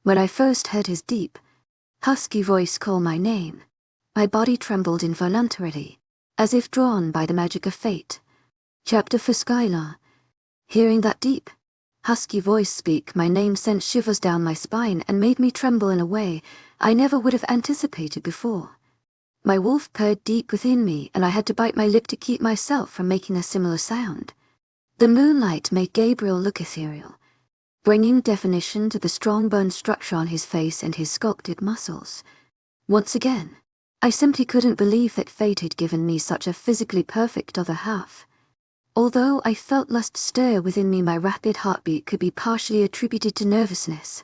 When I first heard his deep, husky voice call my name, my body trembled involuntarily, as if drawn by the magic of fate. Chapter for Skylar. Hearing that deep, husky voice speak my name sent shivers down my spine and made me tremble in a way I never would have anticipated before. My wolf purred deep within me, and I had to bite my lip to keep myself from making a similar sound. The moonlight made Gabriel look ethereal, bringing definition to the strong bone structure on his face and his sculpted muscles. Once again, I simply couldn't believe that fate had given me such a physically perfect other half. Although I felt lust stir within me, my rapid heartbeat could be partially attributed to nervousness.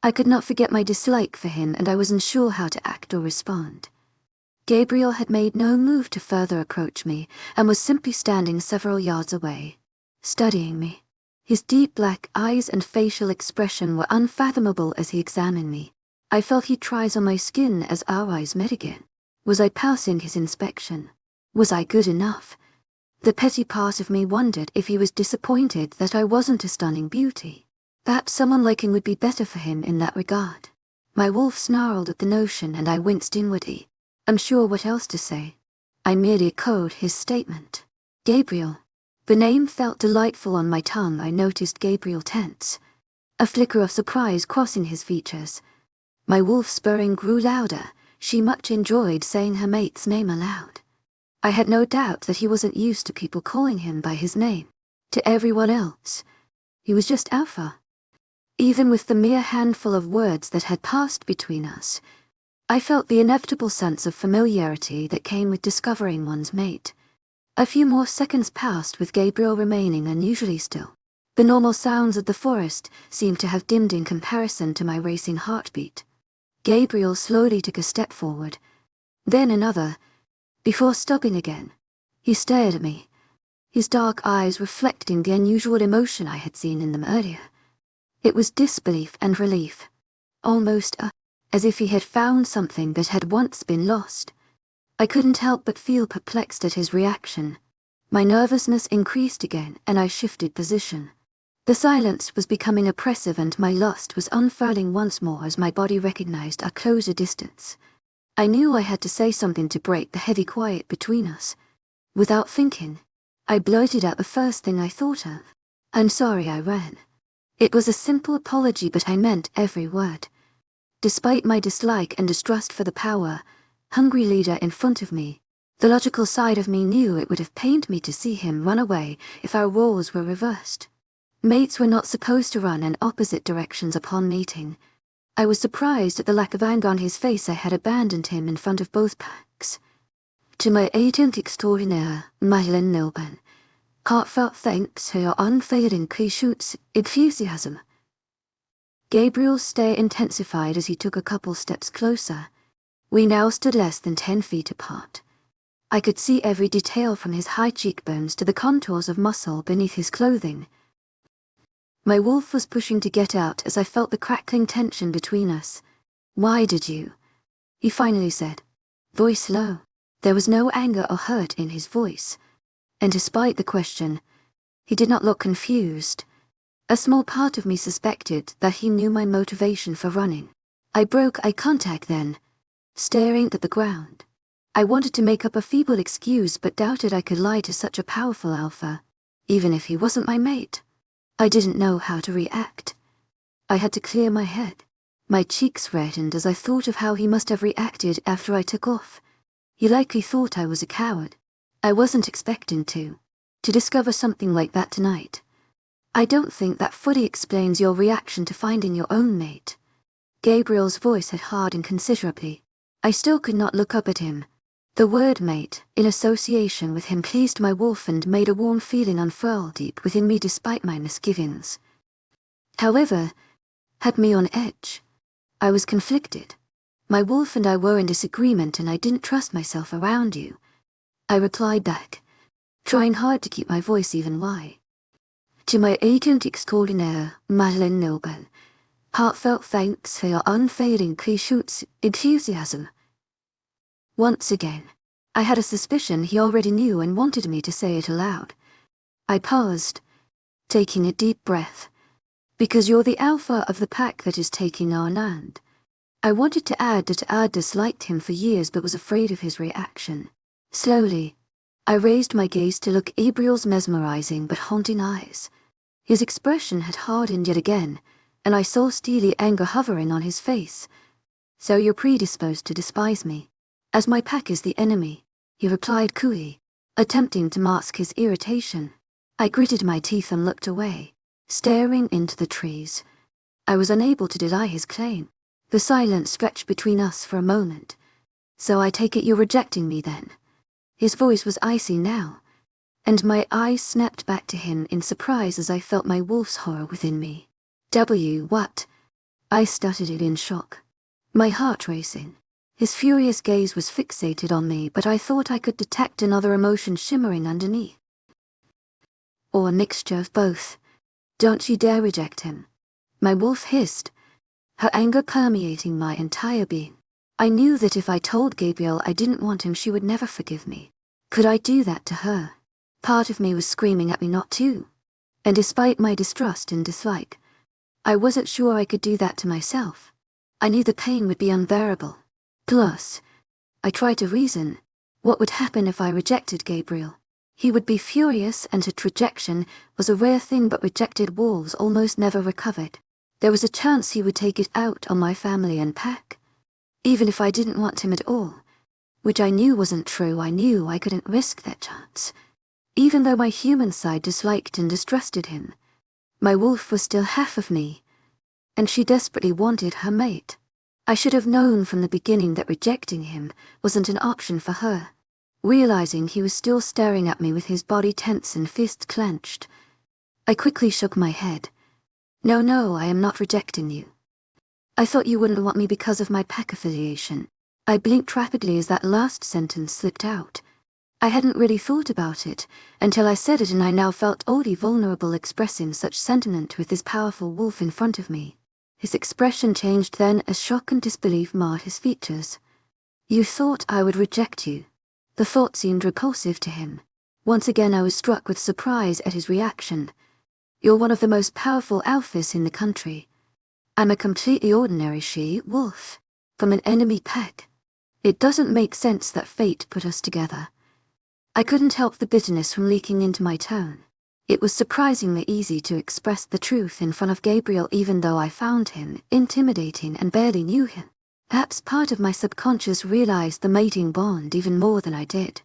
I could not forget my dislike for him, and I was unsure how to act or respond. Gabriel had made no move to further approach me, and was simply standing several yards away, studying me. His deep black eyes and facial expression were unfathomable as he examined me. I felt he'd tries on my skin as our eyes met again. Was I passing his inspection? Was I good enough? The petty part of me wondered if he was disappointed that I wasn't a stunning beauty. Perhaps someone like him would be better for him in that regard. My wolf snarled at the notion, and I winced inwardly, unsure what else to say. I merely echoed his statement. Gabriel. The name felt delightful on my tongue. I noticed Gabriel tense, a flicker of surprise crossing his features. My wolf's spurring grew louder. She much enjoyed saying her mate's name aloud. I had no doubt that he wasn't used to people calling him by his name. To everyone else, he was just Alpha. Even with the mere handful of words that had passed between us, I felt the inevitable sense of familiarity that came with discovering one's mate. A few more seconds passed with Gabriel remaining unusually still. The normal sounds of the forest seemed to have dimmed in comparison to my racing heartbeat. Gabriel slowly took a step forward, then another, before stopping again. He stared at me, his dark eyes reflecting the unusual emotion I had seen in them earlier. It was disbelief and relief, almost as if he had found something that had once been lost. I couldn't help but feel perplexed at his reaction. My nervousness increased again, and I shifted position. The silence was becoming oppressive, and my lust was unfurling once more as my body recognized a closer distance. I knew I had to say something to break the heavy quiet between us. Without thinking, I blurted out the first thing I thought of. I'm sorry I ran. It was a simple apology, but I meant every word. Despite my dislike and distrust for the hungry leader in front of me, the logical side of me knew it would have pained me to see him run away if our roles were reversed. Mates were not supposed to run in opposite directions upon meeting. I was surprised at the lack of anger on his face. I had abandoned him in front of both packs. To my agent extraordinaire, Madeline Nilban, heartfelt thanks for your unfailing patience, enthusiasm. Gabriel's stare intensified as he took a couple steps closer. We now stood less than 10 feet apart. I could see every detail from his high cheekbones to the contours of muscle beneath his clothing. My wolf was pushing to get out as I felt the crackling tension between us. Why did you? He finally said, voice low. There was no anger or hurt in his voice, and despite the question, he did not look confused. A small part of me suspected that he knew my motivation for running. I broke eye contact then, staring at the ground. I wanted to make up a feeble excuse, but doubted I could lie to such a powerful alpha, even if he wasn't my mate. I didn't know how to react. I had to clear my head. My cheeks reddened as I thought of how he must have reacted after I took off. He likely thought I was a coward. I wasn't expecting to discover something like that tonight. I don't think that fully explains your reaction to finding your own mate. Gabriel's voice had hardened considerably. I still could not look up at him. The word mate, in association with him, pleased my wolf and made a warm feeling unfurl deep within me despite my misgivings. However, had me on edge. I was conflicted. My wolf and I were in disagreement, and I didn't trust myself around you. I replied back, trying hard to keep my voice even. Why? To my agent extraordinaire, Madeline Nilban, heartfelt thanks for your unfailing patience, enthusiasm. Once again, I had a suspicion he already knew and wanted me to say it aloud. I paused, taking a deep breath, Because you're the alpha of the pack that is taking our land. I wanted to add that I disliked him for years but was afraid of his reaction. Slowly, I raised my gaze to look Gabriel's mesmerizing but haunting eyes. His expression had hardened yet again, and I saw steely anger hovering on his face. So you're predisposed to despise me, as my pack is the enemy, he replied coolly, attempting to mask his irritation. I gritted my teeth and looked away, staring into the trees. I was unable to deny his claim. The silence stretched between us for a moment. So I take it you're rejecting me then? His voice was icy now, and my eyes snapped back to him in surprise as I felt my wolf's horror within me. What? I stuttered it in shock, my heart racing. His furious gaze was fixated on me, but I thought I could detect another emotion shimmering underneath. Or a mixture of both. Don't you dare reject him. My wolf hissed, her anger permeating my entire being. I knew that if I told Gabriel I didn't want him, she would never forgive me. Could I do that to her? Part of me was screaming at me not to. And despite my distrust and dislike, I wasn't sure I could do that to myself. I knew the pain would be unbearable. Plus, I tried to reason, what would happen if I rejected Gabriel? He would be furious, and his rejection was a rare thing, but rejected wolves almost never recovered. There was a chance he would take it out on my family and pack. Even if I didn't want him at all, which I knew wasn't true, I knew I couldn't risk that chance. Even though my human side disliked and distrusted him, my wolf was still half of me, and she desperately wanted her mate. I should have known from the beginning that rejecting him wasn't an option for her. Realizing he was still staring at me with his body tense and fist clenched, I quickly shook my head. No, I am not rejecting you. I thought you wouldn't want me because of my pack affiliation. I blinked rapidly as that last sentence slipped out. I hadn't really thought about it until I said it, and I now felt oddly vulnerable expressing such sentiment with this powerful wolf in front of me. His expression changed then as shock and disbelief marred his features. You thought I would reject you. The thought seemed repulsive to him. Once again I was struck with surprise at his reaction. You're one of the most powerful alphas in the country. I'm a completely ordinary she-wolf, from an enemy pack. It doesn't make sense that fate put us together. I couldn't help the bitterness from leaking into my tone. It was surprisingly easy to express the truth in front of Gabriel, even though I found him intimidating and barely knew him. Perhaps part of my subconscious realized the mating bond even more than I did.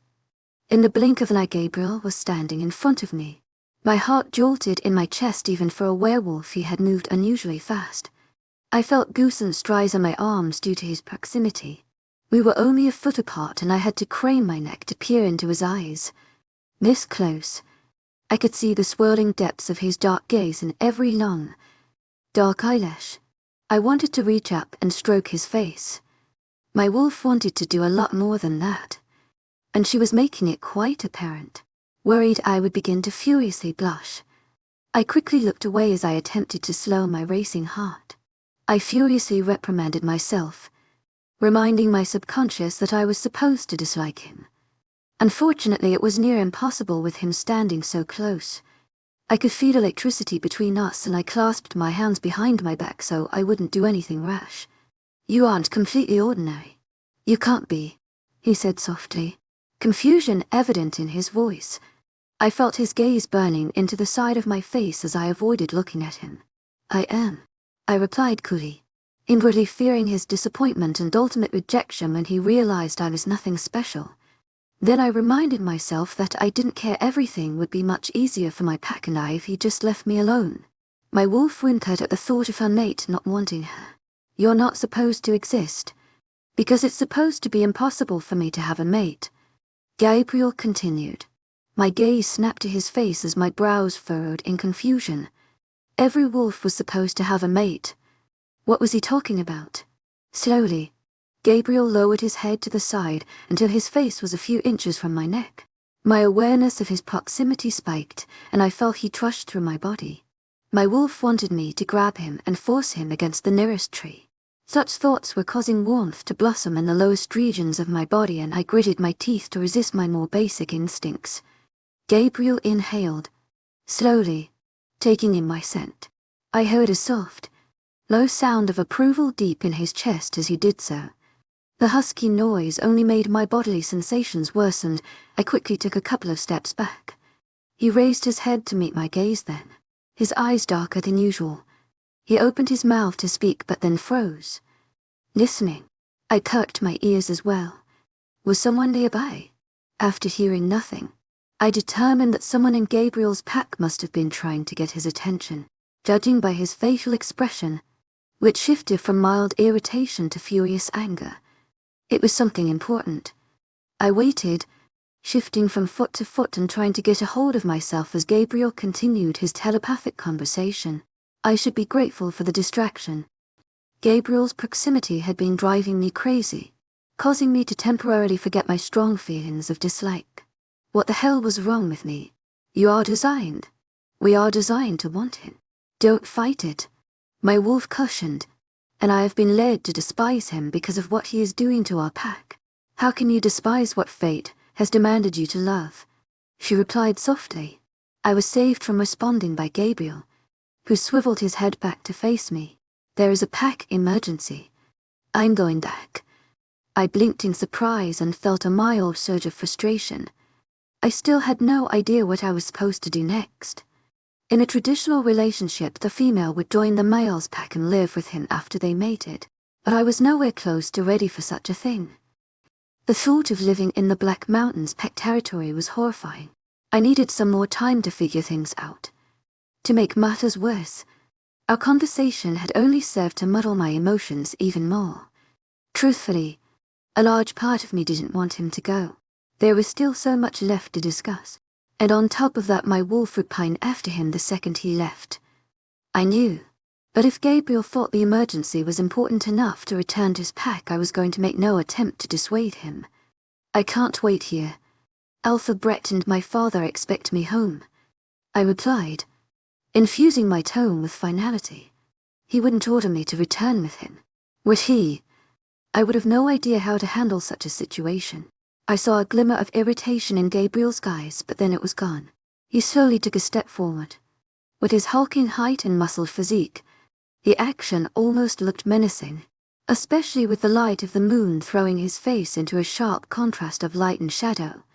In the blink of an eye, Gabriel was standing in front of me. My heart jolted in my chest. Even for a werewolf, he had moved unusually fast. I felt goosebumps rise on my arms due to his proximity. We were only a foot apart, and I had to crane my neck to peer into his eyes. This close, I could see the swirling depths of his dark gaze in every long, dark eyelash. I wanted to reach up and stroke his face. My wolf wanted to do a lot more than that, and she was making it quite apparent. Worried I would begin to furiously blush, I quickly looked away as I attempted to slow my racing heart. I furiously reprimanded myself, reminding my subconscious that I was supposed to dislike him. Unfortunately, it was near impossible with him standing so close. I could feel electricity between us, and I clasped my hands behind my back so I wouldn't do anything rash. You aren't completely ordinary. You can't be, he said softly, confusion evident in his voice. I felt his gaze burning into the side of my face as I avoided looking at him. I am, I replied coolly, inwardly fearing his disappointment and ultimate rejection when he realized I was nothing special. Then I reminded myself that I didn't care. Everything would be much easier for my pack and I if he just left me alone. My wolf whimpered at the thought of her mate not wanting her. You're not supposed to exist, because it's supposed to be impossible for me to have a mate. Gabriel continued. My gaze snapped to his face as my brows furrowed in confusion. Every wolf was supposed to have a mate. What was he talking about? Slowly, Gabriel lowered his head to the side until his face was a few inches from my neck. My awareness of his proximity spiked, and I felt he rushed through my body. My wolf wanted me to grab him and force him against the nearest tree. Such thoughts were causing warmth to blossom in the lowest regions of my body, and I gritted my teeth to resist my more basic instincts. Gabriel inhaled, slowly, taking in my scent. I heard a soft, low sound of approval deep in his chest as he did so. The husky noise only made my bodily sensations worse, and I quickly took a couple of steps back. He raised his head to meet my gaze then, his eyes darker than usual. He opened his mouth to speak but then froze. Listening, I perked my ears as well. Was someone nearby? After hearing nothing, I determined that someone in Gabriel's pack must have been trying to get his attention, judging by his facial expression, which shifted from mild irritation to furious anger. It was something important. I waited, shifting from foot to foot and trying to get a hold of myself as Gabriel continued his telepathic conversation. I should be grateful for the distraction. Gabriel's proximity had been driving me crazy, causing me to temporarily forget my strong feelings of dislike. What the hell was wrong with me? We are designed to want it. Don't fight it. My wolf cautioned, and I have been led to despise him because of what he is doing to our pack. How can you despise what fate has demanded you to love? She replied softly. I was saved from responding by Gabriel, who swiveled his head back to face me. There is a pack emergency. I'm going back. I blinked in surprise and felt a mild surge of frustration. I still had no idea what I was supposed to do next. In a traditional relationship, the female would join the male's pack and live with him after they mated, but I was nowhere close to ready for such a thing. The thought of living in the Black Mountains pack territory was horrifying. I needed some more time to figure things out. To make matters worse, our conversation had only served to muddle my emotions even more. Truthfully, a large part of me didn't want him to go. There was still so much left to discuss. And on top of that, my wolf would pine after him the second he left. I knew, but if Gabriel thought the emergency was important enough to return to his pack, I was going to make no attempt to dissuade him. I can't wait here. Alpha Brett and my father expect me home, I replied, infusing my tone with finality. He wouldn't order me to return with him. Would he? I would have no idea how to handle such a situation. I saw a glimmer of irritation in Gabriel's eyes, but then it was gone. He slowly took a step forward. With his hulking height and muscled physique, the action almost looked menacing, especially with the light of the moon throwing his face into a sharp contrast of light and shadow.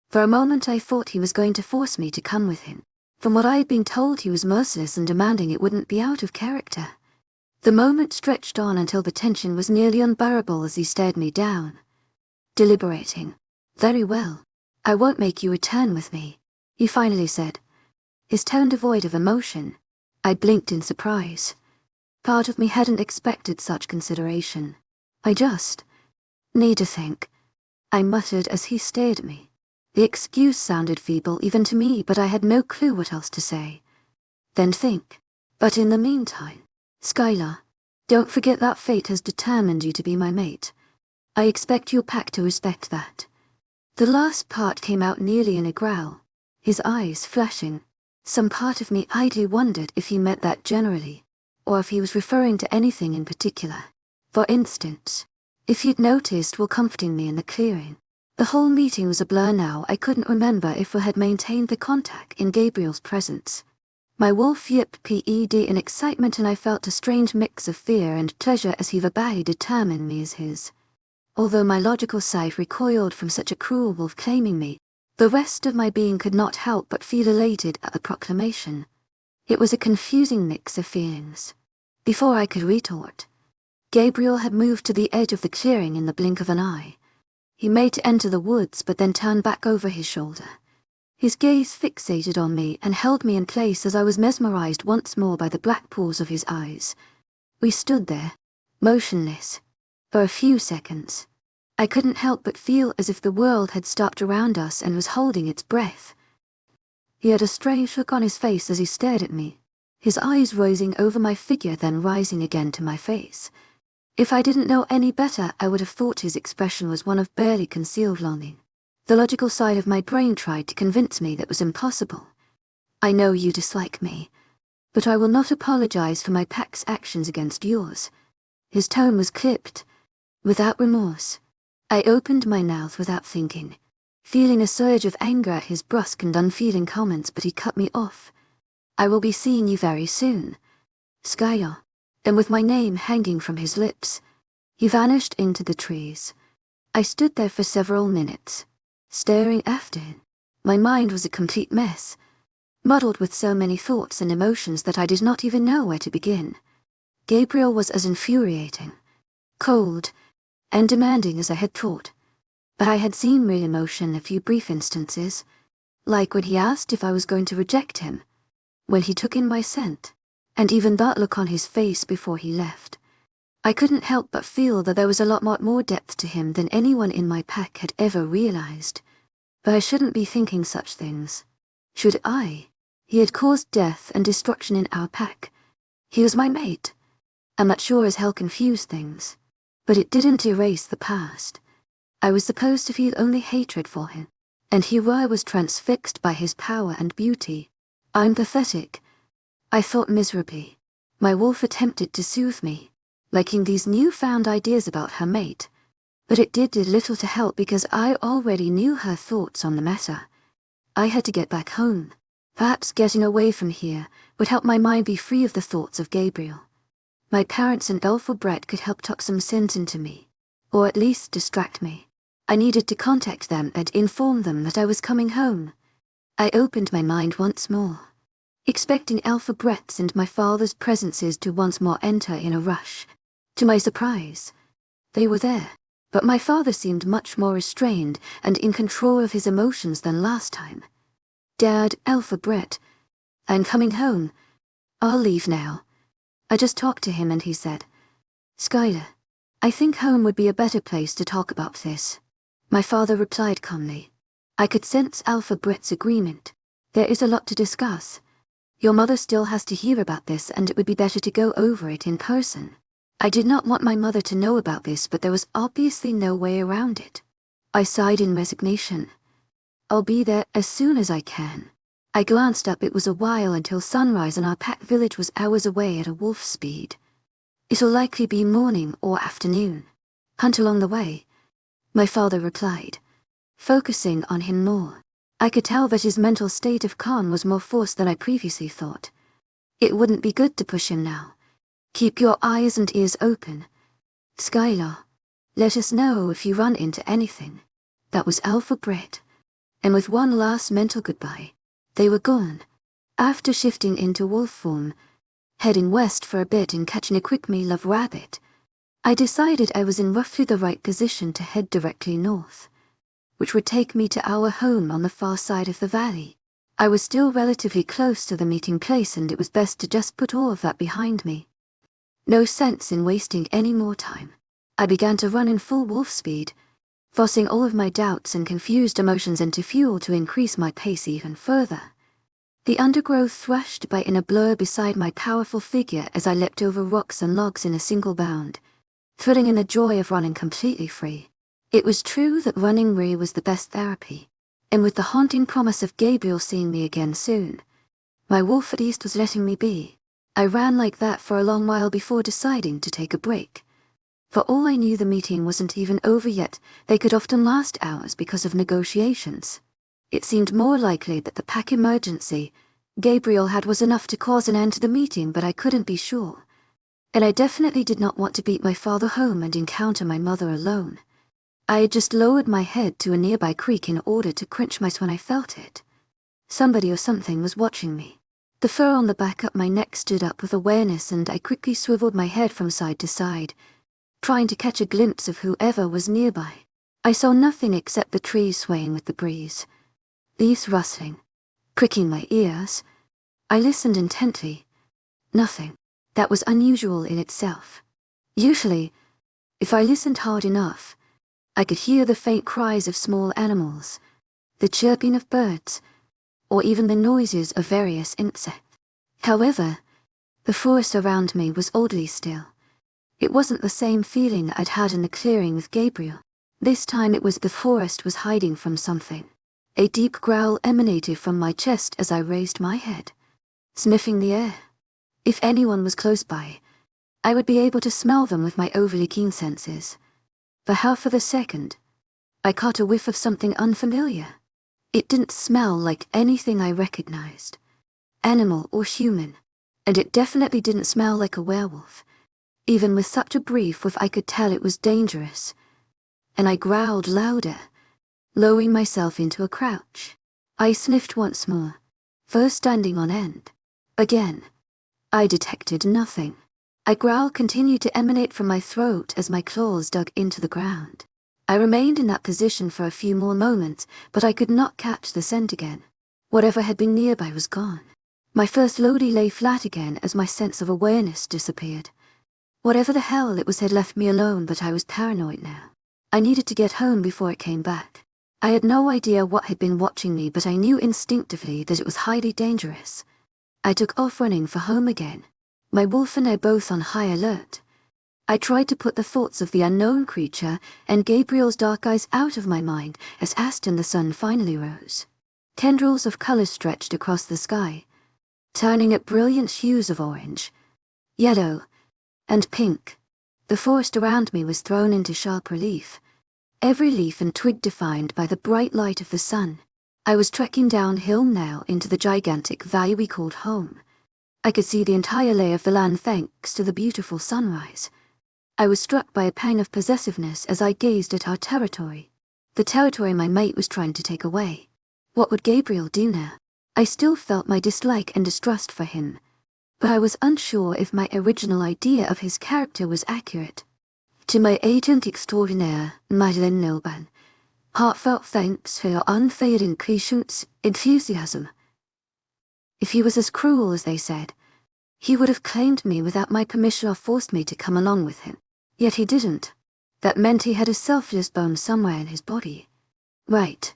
For a moment I thought he was going to force me to come with him. From what I had been told, he was merciless and demanding. It wouldn't be out of character. The moment stretched on until the tension was nearly unbearable as he stared me down. Deliberating. Very well. I won't make you return with me, he finally said, his tone devoid of emotion. I blinked in surprise. Part of me hadn't expected such consideration. I just need to think, I muttered as he stared at me. The excuse sounded feeble even to me, but I had no clue what else to say. Then think. But in the meantime, Skylar, don't forget that fate has determined you to be my mate. I expect your pack to respect that. The last part came out nearly in a growl, his eyes flashing. Some part of me idly wondered if he meant that generally, or if he was referring to anything in particular. For instance, if he'd noticed while comforting me in the clearing. The whole meeting was a blur now. I couldn't remember if we had maintained the contact in Gabriel's presence. My wolf yipped in excitement, and I felt a strange mix of fear and pleasure as he verbally determined me as his. Although my logical side recoiled from such a cruel wolf claiming me, the rest of my being could not help but feel elated at the proclamation. It was a confusing mix of feelings. Before I could retort, Gabriel had moved to the edge of the clearing in the blink of an eye. He made to enter the woods but then turned back over his shoulder. His gaze fixated on me and held me in place as I was mesmerized once more by the black pools of his eyes. We stood there, motionless, for a few seconds. I couldn't help but feel as if the world had stopped around us and was holding its breath. He had a strange look on his face as he stared at me, his eyes rising over my figure then rising again to my face. If I didn't know any better, I would have thought his expression was one of barely concealed longing. The logical side of my brain tried to convince me that was impossible. I know you dislike me, but I will not apologize for my pack's actions against yours. His tone was clipped, without remorse. I opened my mouth without thinking, feeling a surge of anger at his brusque and unfeeling comments, but he cut me off. I will be seeing you very soon. Skylar. And with my name hanging from his lips, he vanished into the trees. I stood there for several minutes, staring after him. My mind was a complete mess, muddled with so many thoughts and emotions that I did not even know where to begin. Gabriel was as infuriating, cold, and demanding as I had thought. But I had seen real emotion a few brief instances, like when he asked if I was going to reject him, when he took in my scent, and even that look on his face before he left. I couldn't help but feel that there was a lot more depth to him than anyone in my pack had ever realized. But I shouldn't be thinking such things. Should I? He had caused death and destruction in our pack. He was my mate. And that sure as hell confused things. But it didn't erase the past. I was supposed to feel only hatred for him. And here I was transfixed by his power and beauty. I'm pathetic. I thought miserably. My wolf attempted to soothe me, liking these newfound ideas about her mate. But it did little to help because I already knew her thoughts on the matter. I had to get back home. Perhaps getting away from here would help my mind be free of the thoughts of Gabriel. My parents and Elphabret could help tuck some sense into me, or at least distract me. I needed to contact them and inform them that I was coming home. I opened my mind once more, expecting Elphabret's and my father's presences to once more enter in a rush. To my surprise, they were there, but my father seemed much more restrained and in control of his emotions than last time. Dad, Elphabret, I'm coming home. I'll leave now. I just talked to him and he said, Skylar, I think home would be a better place to talk about this. My father replied calmly. I could sense Elphabret's agreement. There is a lot to discuss. Your mother still has to hear about this and it would be better to go over it in person. I did not want my mother to know about this, but there was obviously no way around it. I sighed in resignation. I'll be there as soon as I can. I glanced up. It was a while until sunrise and our pack village was hours away at a wolf speed. It'll likely be morning or afternoon. Hunt along the way, my father replied, focusing on him more. I could tell that his mental state of calm was more forced than I previously thought. It wouldn't be good to push him now. Keep your eyes and ears open. Skylar, let us know if you run into anything. That was Elphabret. And with one last mental goodbye, they were gone. After shifting into wolf form, heading west for a bit and catching a quick meal of rabbit, I decided I was in roughly the right position to head directly north, which would take me to our home on the far side of the valley. I was still relatively close to the meeting place and it was best to just put all of that behind me. No sense in wasting any more time. I began to run in full wolf speed, forcing all of my doubts and confused emotions into fuel to increase my pace even further. The undergrowth thrashed by in a blur beside my powerful figure as I leapt over rocks and logs in a single bound, thrilling in the joy of running completely free. It was true that running free was the best therapy, and with the haunting promise of Gabriel seeing me again soon, my wolf at least was letting me be. I ran like that for a long while before deciding to take a break. For all I knew, the meeting wasn't even over yet. They could often last hours because of negotiations. It seemed more likely that the pack emergency Gabriel had was enough to cause an end to the meeting, but I couldn't be sure. And I definitely did not want to beat my father home and encounter my mother alone. I had just lowered my head to a nearby creek in order to clench my when I felt it. Somebody or something was watching me. The fur on the back of my neck stood up with awareness and I quickly swiveled my head from side to side, trying to catch a glimpse of whoever was nearby. I saw nothing except the trees swaying with the breeze, leaves rustling, pricking my ears. I listened intently. Nothing. That was unusual in itself. Usually, if I listened hard enough, I could hear the faint cries of small animals, the chirping of birds, or even the noises of various insects. However, the forest around me was oddly still. It wasn't the same feeling I'd had in the clearing with Gabriel. This time it was the forest was hiding from something. A deep growl emanated from my chest as I raised my head, sniffing the air. If anyone was close by, I would be able to smell them with my overly keen senses. For half of a second, I caught a whiff of something unfamiliar. It didn't smell like anything I recognized, animal or human. and it definitely didn't smell like a werewolf. Even with such a brief whiff, I could tell it was dangerous. And I growled louder, lowering myself into a crouch. I sniffed once more, first standing on end. Again. I detected nothing. A growl continued to emanate from my throat as my claws dug into the ground. I remained in that position for a few more moments, but I could not catch the scent again. Whatever had been nearby was gone. My first Lodi lay flat again as my sense of awareness disappeared. Whatever the hell it was had left me alone, but I was paranoid now. I needed to get home before it came back. I had no idea what had been watching me, but I knew instinctively that it was highly dangerous. I took off running for home again, my wolf and I both on high alert. I tried to put the thoughts of the unknown creature and Gabriel's dark eyes out of my mind as Aston the sun finally rose. Tendrils of color stretched across the sky, turning at brilliant hues of orange, yellow, and pink. The forest around me was thrown into sharp relief, every leaf and twig defined by the bright light of the sun. I was trekking downhill now into the gigantic valley we called home. I could see the entire lay of the land thanks to the beautiful sunrise. I was struck by a pang of possessiveness as I gazed at our territory, the territory my mate was trying to take away. What would Gabriel do now? I still felt my dislike and distrust for him, but I was unsure if my original idea of his character was accurate. To my agent extraordinaire, Madeleine Nilban, heartfelt thanks for your unfailing patience, enthusiasm. If he was as cruel as they said, he would have claimed me without my permission or forced me to come along with him. Yet he didn't. That meant he had a selfless bone somewhere in his body. Right.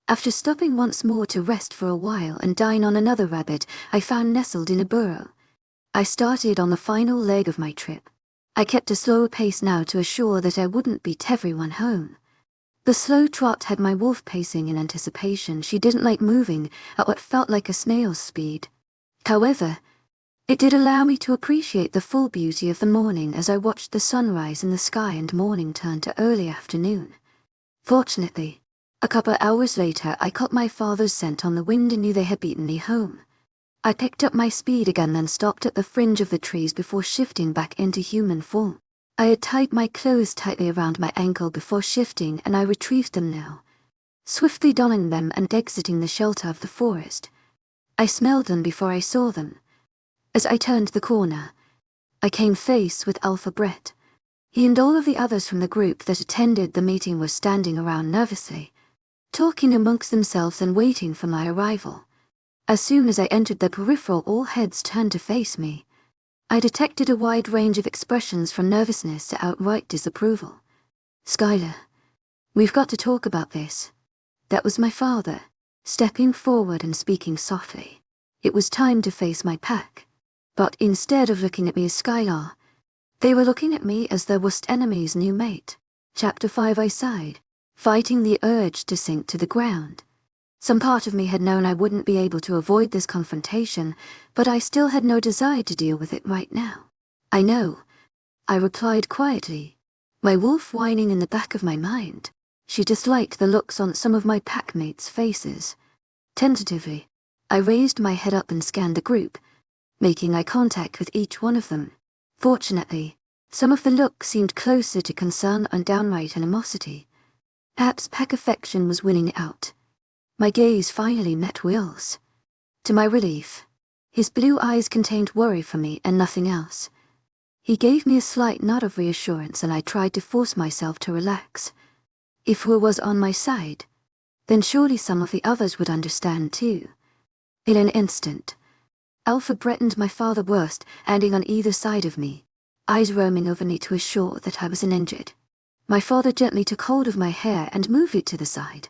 After stopping once more to rest for a while and dine on another rabbit I found nestled in a burrow, I started on the final leg of my trip. I kept a slower pace now to assure that I wouldn't beat everyone home. The slow trot had my wolf pacing in anticipation. She didn't like moving at what felt like a snail's speed. However, it did allow me to appreciate the full beauty of the morning as I watched the sunrise in the sky and morning turn to early afternoon. Fortunately, a couple hours later I caught my father's scent on the wind and knew they had beaten me home. I picked up my speed again, then stopped at the fringe of the trees before shifting back into human form. I had tied my clothes tightly around my ankle before shifting, and I retrieved them now, swiftly donning them and exiting the shelter of the forest. I smelled them before I saw them. As I turned the corner, I came face with Alpha Brett. He and all of the others from the group that attended the meeting were standing around nervously, talking amongst themselves and waiting for my arrival. As soon as I entered the peripheral, all heads turned to face me. I detected a wide range of expressions from nervousness to outright disapproval. "Skylar, we've got to talk about this." That was my father, stepping forward and speaking softly. It was time to face my pack. But instead of looking at me as Skylar, they were looking at me as their worst enemy's new mate. Chapter 5. I sighed, fighting the urge to sink to the ground. Some part of me had known I wouldn't be able to avoid this confrontation, but I still had no desire to deal with it right now. "I know," I replied quietly, my wolf whining in the back of my mind. She disliked the looks on some of my packmates' faces. Tentatively, I raised my head up and scanned the group, making eye contact with each one of them. Fortunately, some of the looks seemed closer to concern and downright animosity. Perhaps pack affection was winning out. My gaze finally met Will's. To my relief, his blue eyes contained worry for me and nothing else. He gave me a slight nod of reassurance and I tried to force myself to relax. If Will was on my side, then surely some of the others would understand too. In an instant, Alpha Brett and my father were standing on either side of me, eyes roaming over me to assure that I wasn't injured. My father gently took hold of my hair and moved it to the side,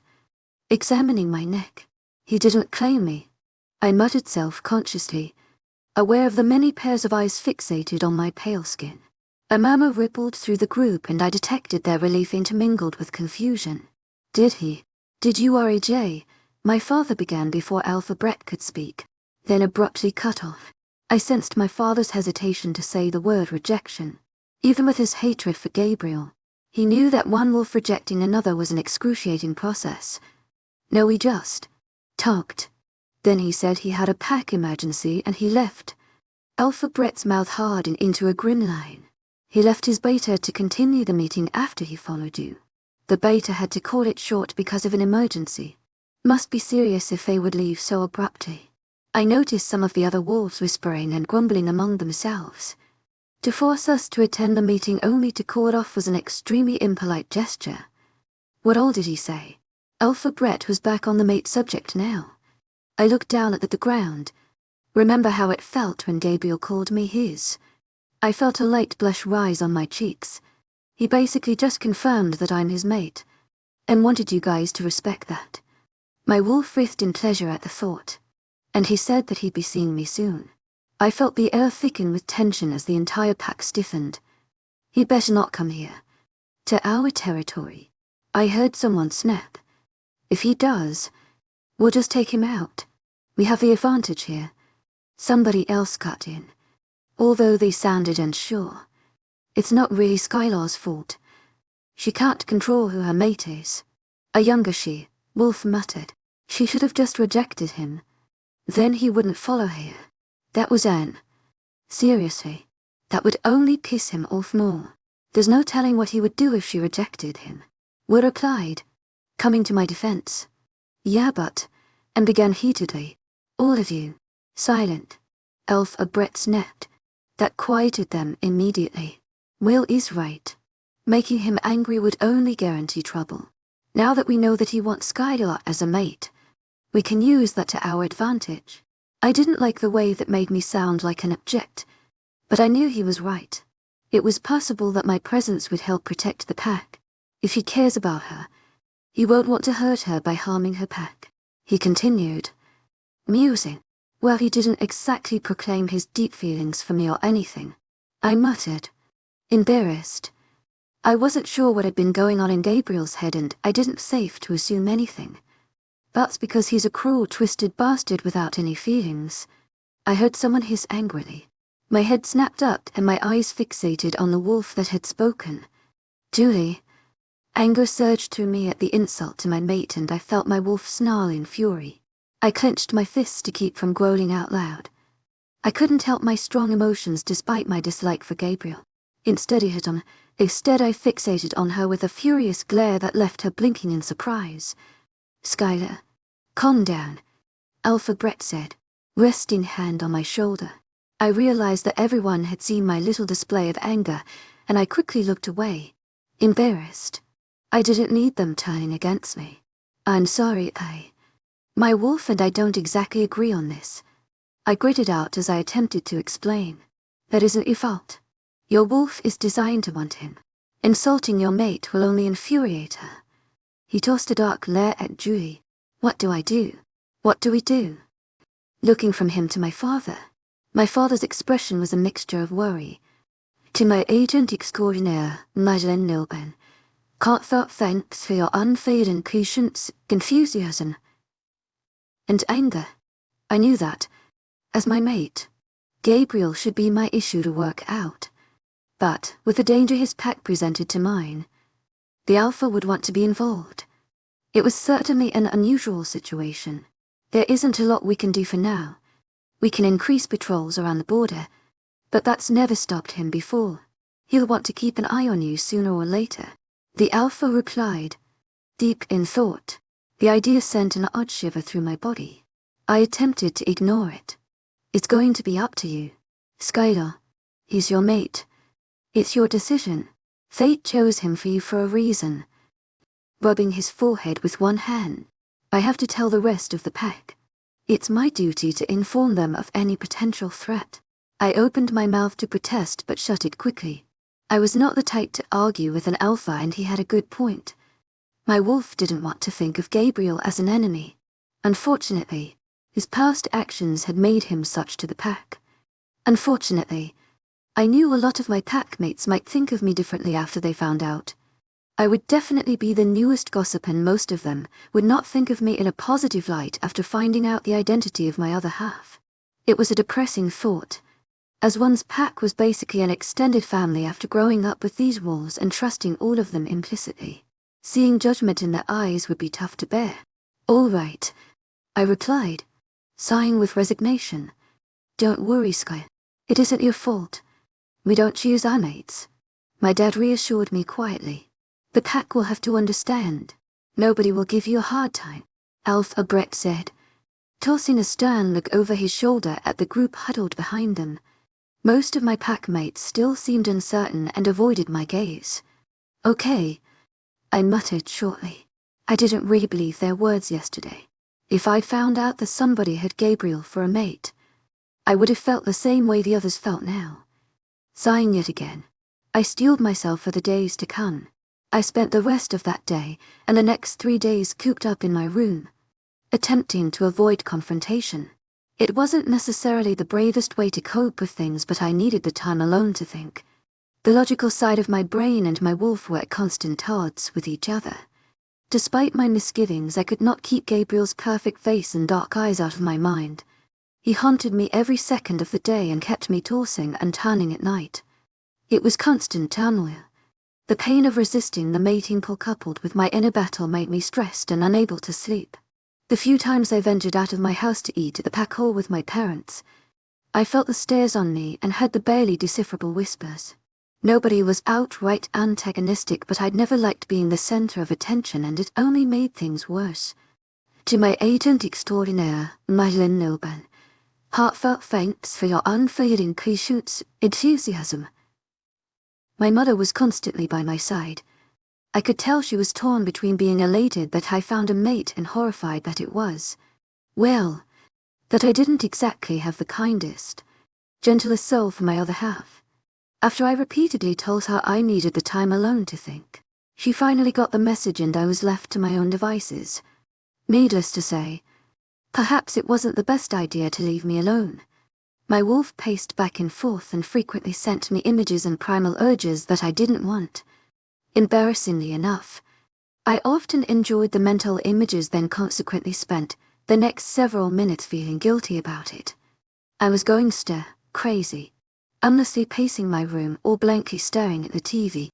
examining my neck. He didn't claim me, I muttered self-consciously, aware of the many pairs of eyes fixated on my pale skin. A murmur rippled through the group and I detected their relief intermingled with confusion. Did you RAJ? My father began before Alpha Brett could speak, then abruptly cut off. I sensed my father's hesitation to say the word rejection. Even with his hatred for Gabriel, he knew that one wolf rejecting another was an excruciating process. No, we just talked. Then he said he had a pack emergency and he left. Alpha Brett's mouth hardened into a grim line. He left his beta to continue the meeting after he followed you. The beta had to call it short because of an emergency. Must be serious if they would leave so abruptly. I noticed some of the other wolves whispering and grumbling among themselves. To force us to attend the meeting only to call it off was an extremely impolite gesture. What all did he say? Alpha Brett was back on the mate subject now. I looked down at the ground. Remember how it felt when Gabriel called me his. I felt a light blush rise on my cheeks. He basically just confirmed that I'm his mate, and wanted you guys to respect that. My wolf writhed in pleasure at the thought, and he said that he'd be seeing me soon. I felt the air thicken with tension as the entire pack stiffened. He'd better not come here. To our territory. I heard someone snap. If he does, we'll just take him out. We have the advantage here. Somebody else cut in. Although they sounded unsure. It's not really Skylar's fault. She can't control who her mate is. A younger she, Wolf muttered. She should have just rejected him. Then he wouldn't follow her. That was Anne. Seriously, that would only piss him off more. There's no telling what he would do if she rejected him. Will replied, coming to my defense. Yeah, but, and began heatedly. All of you, silent. Alpha Brett snapped. That quieted them immediately. Will is right. Making him angry would only guarantee trouble. Now that we know that he wants Skylar as a mate, we can use that to our advantage. I didn't like the way that made me sound like an object, but I knew he was right. It was possible that my presence would help protect the pack. If he cares about her, he won't want to hurt her by harming her pack. He continued, musing. Well, he didn't exactly proclaim his deep feelings for me or anything. I muttered, embarrassed. I wasn't sure what had been going on in Gabriel's head and I didn't safe to assume anything. That's because he's a cruel, twisted bastard without any feelings. I heard someone hiss angrily. My head snapped up and my eyes fixated on the wolf that had spoken. Julie. Anger surged through me at the insult to my mate and I felt my wolf snarl in fury. I clenched my fists to keep from growling out loud. I couldn't help my strong emotions despite my dislike for Gabriel. Instead I fixated on her with a furious glare that left her blinking in surprise. Skylar. Calm down, Alpha Brett said, resting hand on my shoulder. I realized that everyone had seen my little display of anger, and I quickly looked away, embarrassed. I didn't need them turning against me. I'm sorry, My wolf and I don't exactly agree on this. I gritted out as I attempted to explain. That isn't your fault. Your wolf is designed to want him. Insulting your mate will only infuriate her. He tossed a dark glare at Julie. What do I do? What do we do? Looking from him to my father. My father's expression was a mixture of worry. To my agent extraordinaire, Madeleine Lilben. Heartfelt thanks for your unfailing patience, enthusiasm, and anger. I knew that, as my mate, Gabriel should be my issue to work out. But, with the danger his pack presented to mine, the Alpha would want to be involved. It was certainly an unusual situation. There isn't a lot we can do for now. We can increase patrols around the border, but that's never stopped him before. He'll want to keep an eye on you sooner or later. The Alpha replied, deep in thought. The idea sent an odd shiver through my body. I attempted to ignore it. It's going to be up to you. Skylar. He's your mate. It's your decision. Fate chose him for you for a reason. Rubbing his forehead with one hand. I have to tell the rest of the pack. It's my duty to inform them of any potential threat. I opened my mouth to protest but shut it quickly. I was not the type to argue with an Alpha and he had a good point. My wolf didn't want to think of Gabriel as an enemy. Unfortunately, his past actions had made him such to the pack. Unfortunately, I knew a lot of my pack mates might think of me differently after they found out. I would definitely be the newest gossip and most of them would not think of me in a positive light after finding out the identity of my other half. It was a depressing thought, as one's pack was basically an extended family after growing up with these wolves and trusting all of them implicitly. Seeing judgment in their eyes would be tough to bear. All right, I replied, sighing with resignation. Don't worry, Sky. It isn't your fault. We don't choose our mates. My dad reassured me quietly. The pack will have to understand. Nobody will give you a hard time, Alpha Brett said, tossing a stern look over his shoulder at the group huddled behind them. Most of my pack mates still seemed uncertain and avoided my gaze. Okay, I muttered shortly. I didn't really believe their words yesterday. If I'd found out that somebody had Gabriel for a mate, I would have felt the same way the others felt now. Sighing yet again, I steeled myself for the days to come. I spent the rest of that day and the next 3 days cooped up in my room, attempting to avoid confrontation. It wasn't necessarily the bravest way to cope with things, but I needed the time alone to think. The logical side of my brain and my wolf were at constant odds with each other. Despite my misgivings, I could not keep Gabriel's perfect face and dark eyes out of my mind. He haunted me every second of the day and kept me tossing and turning at night. It was constant turmoil. The pain of resisting the mating pull coupled with my inner battle made me stressed and unable to sleep. The few times I ventured out of my house to eat at the pack hall with my parents, I felt the stares on me and heard the barely decipherable whispers. Nobody was outright antagonistic, but I'd never liked being the center of attention, and it only made things worse. To my agent extraordinaire, Madeleine Nilban, heartfelt thanks for your unfailing patience, enthusiasm. My mother was constantly by my side. I could tell she was torn between being elated that I found a mate and horrified that it was, well, that I didn't exactly have the kindest, gentlest soul for my other half. After I repeatedly told her I needed the time alone to think, she finally got the message and I was left to my own devices. Needless to say, perhaps it wasn't the best idea to leave me alone. My wolf paced back and forth and frequently sent me images and primal urges that I didn't want. Embarrassingly enough, I often enjoyed the mental images, then consequently spent the next several minutes feeling guilty about it. I was going crazy, aimlessly pacing my room or blankly staring at the TV.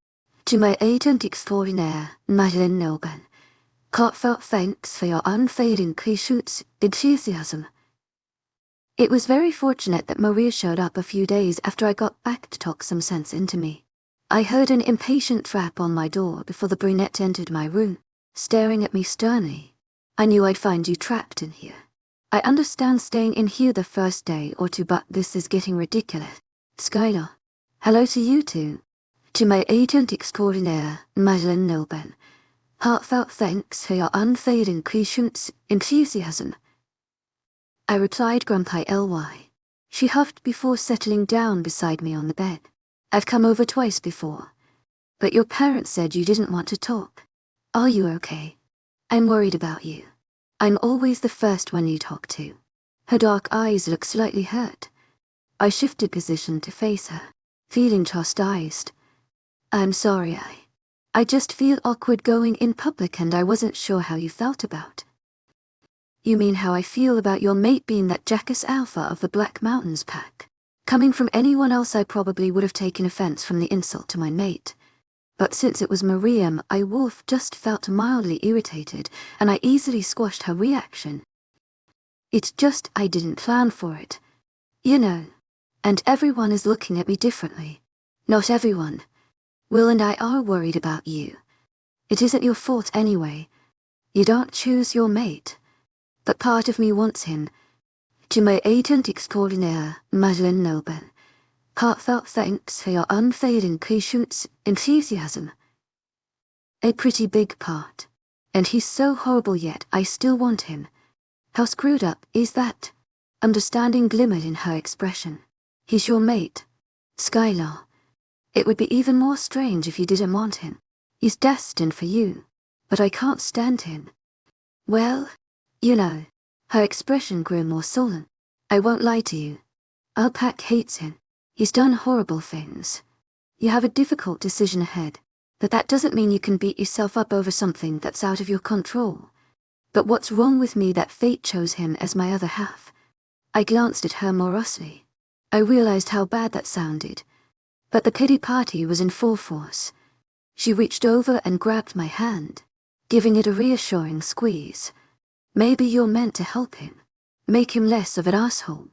To my agent extraordinaire, Madeleine Nilban, heartfelt thanks for your unfailing patience, enthusiasm. It was very fortunate that Maria showed up a few days after I got back to talk some sense into me. I heard an impatient rap on my door before the brunette entered my room, staring at me sternly. I knew I'd find you trapped in here. I understand staying in here the first day or two, but this is getting ridiculous. Skylar. Hello to you too. To my agent extraordinaire, Madeleine Nilban, heartfelt thanks for your unfailing patience, enthusiasm. I replied grumpy ly. She huffed before settling down beside me on the bed. I've come over twice before, but your parents said you didn't want to talk. Are you okay? I'm worried about you. I'm always the first one you talk to. Her dark eyes looked slightly hurt. I shifted position to face her, feeling chastised. I'm sorry, I just feel awkward going in public and I wasn't sure how you felt about. You mean how I feel about your mate being that jackass alpha of the Black Mountains pack? Coming from anyone else I probably would have taken offense from the insult to my mate. But since it was Miriam, Wolf just felt mildly irritated, and I easily squashed her reaction. It's just I didn't plan for it. You know. And everyone is looking at me differently. Not everyone. Will and I are worried about you. It isn't your fault anyway. You don't choose your mate. But part of me wants him. To my agent extraordinaire, Madeleine Nilban, heartfelt thanks for your unfailing patience, enthusiasm. A pretty big part. And he's so horrible, yet I still want him. How screwed up is that? Understanding glimmered in her expression. He's your mate, Skylar. It would be even more strange if you didn't want him. He's destined for you. But I can't stand him. Well, you know. Her expression grew more sullen. I won't lie to you. Our pack hates him. He's done horrible things. You have a difficult decision ahead, but that doesn't mean you can beat yourself up over something that's out of your control. But what's wrong with me that fate chose him as my other half? I glanced at her morosely. I realized how bad that sounded, but the pity party was in full force. She reached over and grabbed my hand, giving it a reassuring squeeze. Maybe you're meant to help him. Make him less of an asshole.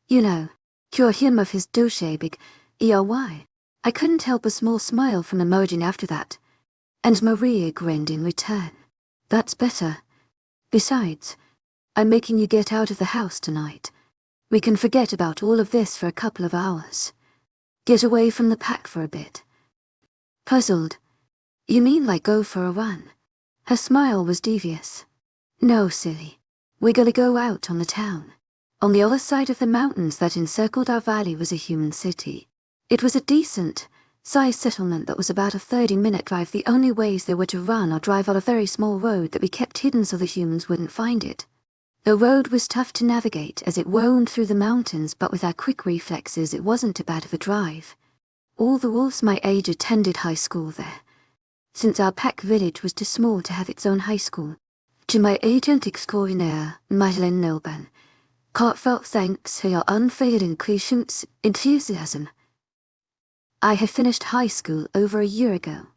You know, cure him of his douche-big ERY. I couldn't help a small smile from emerging after that. And Maria grinned in return. That's better. Besides, I'm making you get out of the house tonight. We can forget about all of this for a couple of hours. Get away from the pack for a bit. Puzzled. You mean like go for a run? Her smile was devious. No, silly. We're gonna go out on the town. On the other side of the mountains that encircled our valley was a human city. It was a decent-sized settlement that was about a 30-minute drive. The only ways they were to run or drive on a very small road that we kept hidden so the humans wouldn't find it. The road was tough to navigate as it wound through the mountains, but with our quick reflexes it wasn't too bad of a drive. All the wolves my age attended high school there, since our pack village was too small to have its own high school. To my agent extraordinaire, Madeleine Nilban, heartfelt thanks for your unfailing patience, enthusiasm. I had finished high school over a year ago.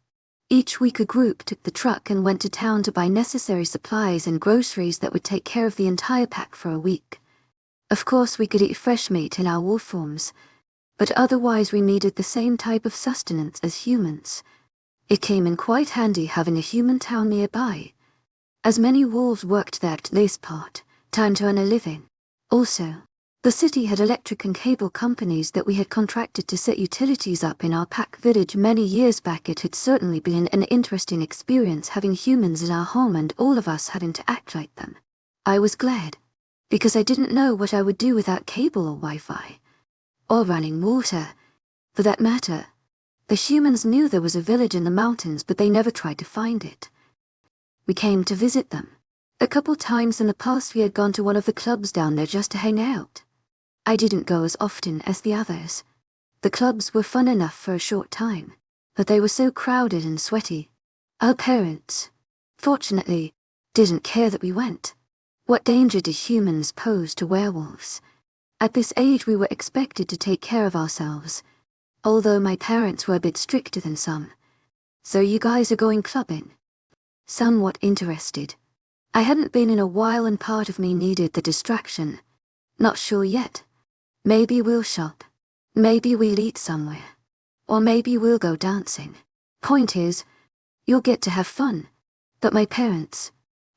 Each week a group took the truck and went to town to buy necessary supplies and groceries that would take care of the entire pack for a week. Of course we could eat fresh meat in our wolf forms, but otherwise we needed the same type of sustenance as humans. It came in quite handy having a human town nearby, as many wolves worked there at least part-time to earn a living. Also, the city had electric and cable companies that we had contracted to set utilities up in our pack village many years back. It had certainly been an interesting experience having humans in our home and all of us having to act like them. I was glad, because I didn't know what I would do without cable or Wi-Fi. Or running water, for that matter. The humans knew there was a village in the mountains, but they never tried to find it. We came to visit them. A couple times in the past we had gone to one of the clubs down there just to hang out. I didn't go as often as the others. The clubs were fun enough for a short time, but they were so crowded and sweaty. Our parents, fortunately, didn't care that we went. What danger did humans pose to werewolves? At this age we were expected to take care of ourselves, although my parents were a bit stricter than some. So you guys are going clubbing? Somewhat interested. I hadn't been in a while and part of me needed the distraction. Not sure yet. Maybe we'll shop. Maybe we'll eat somewhere. Or maybe we'll go dancing. Point is, you'll get to have fun. But my parents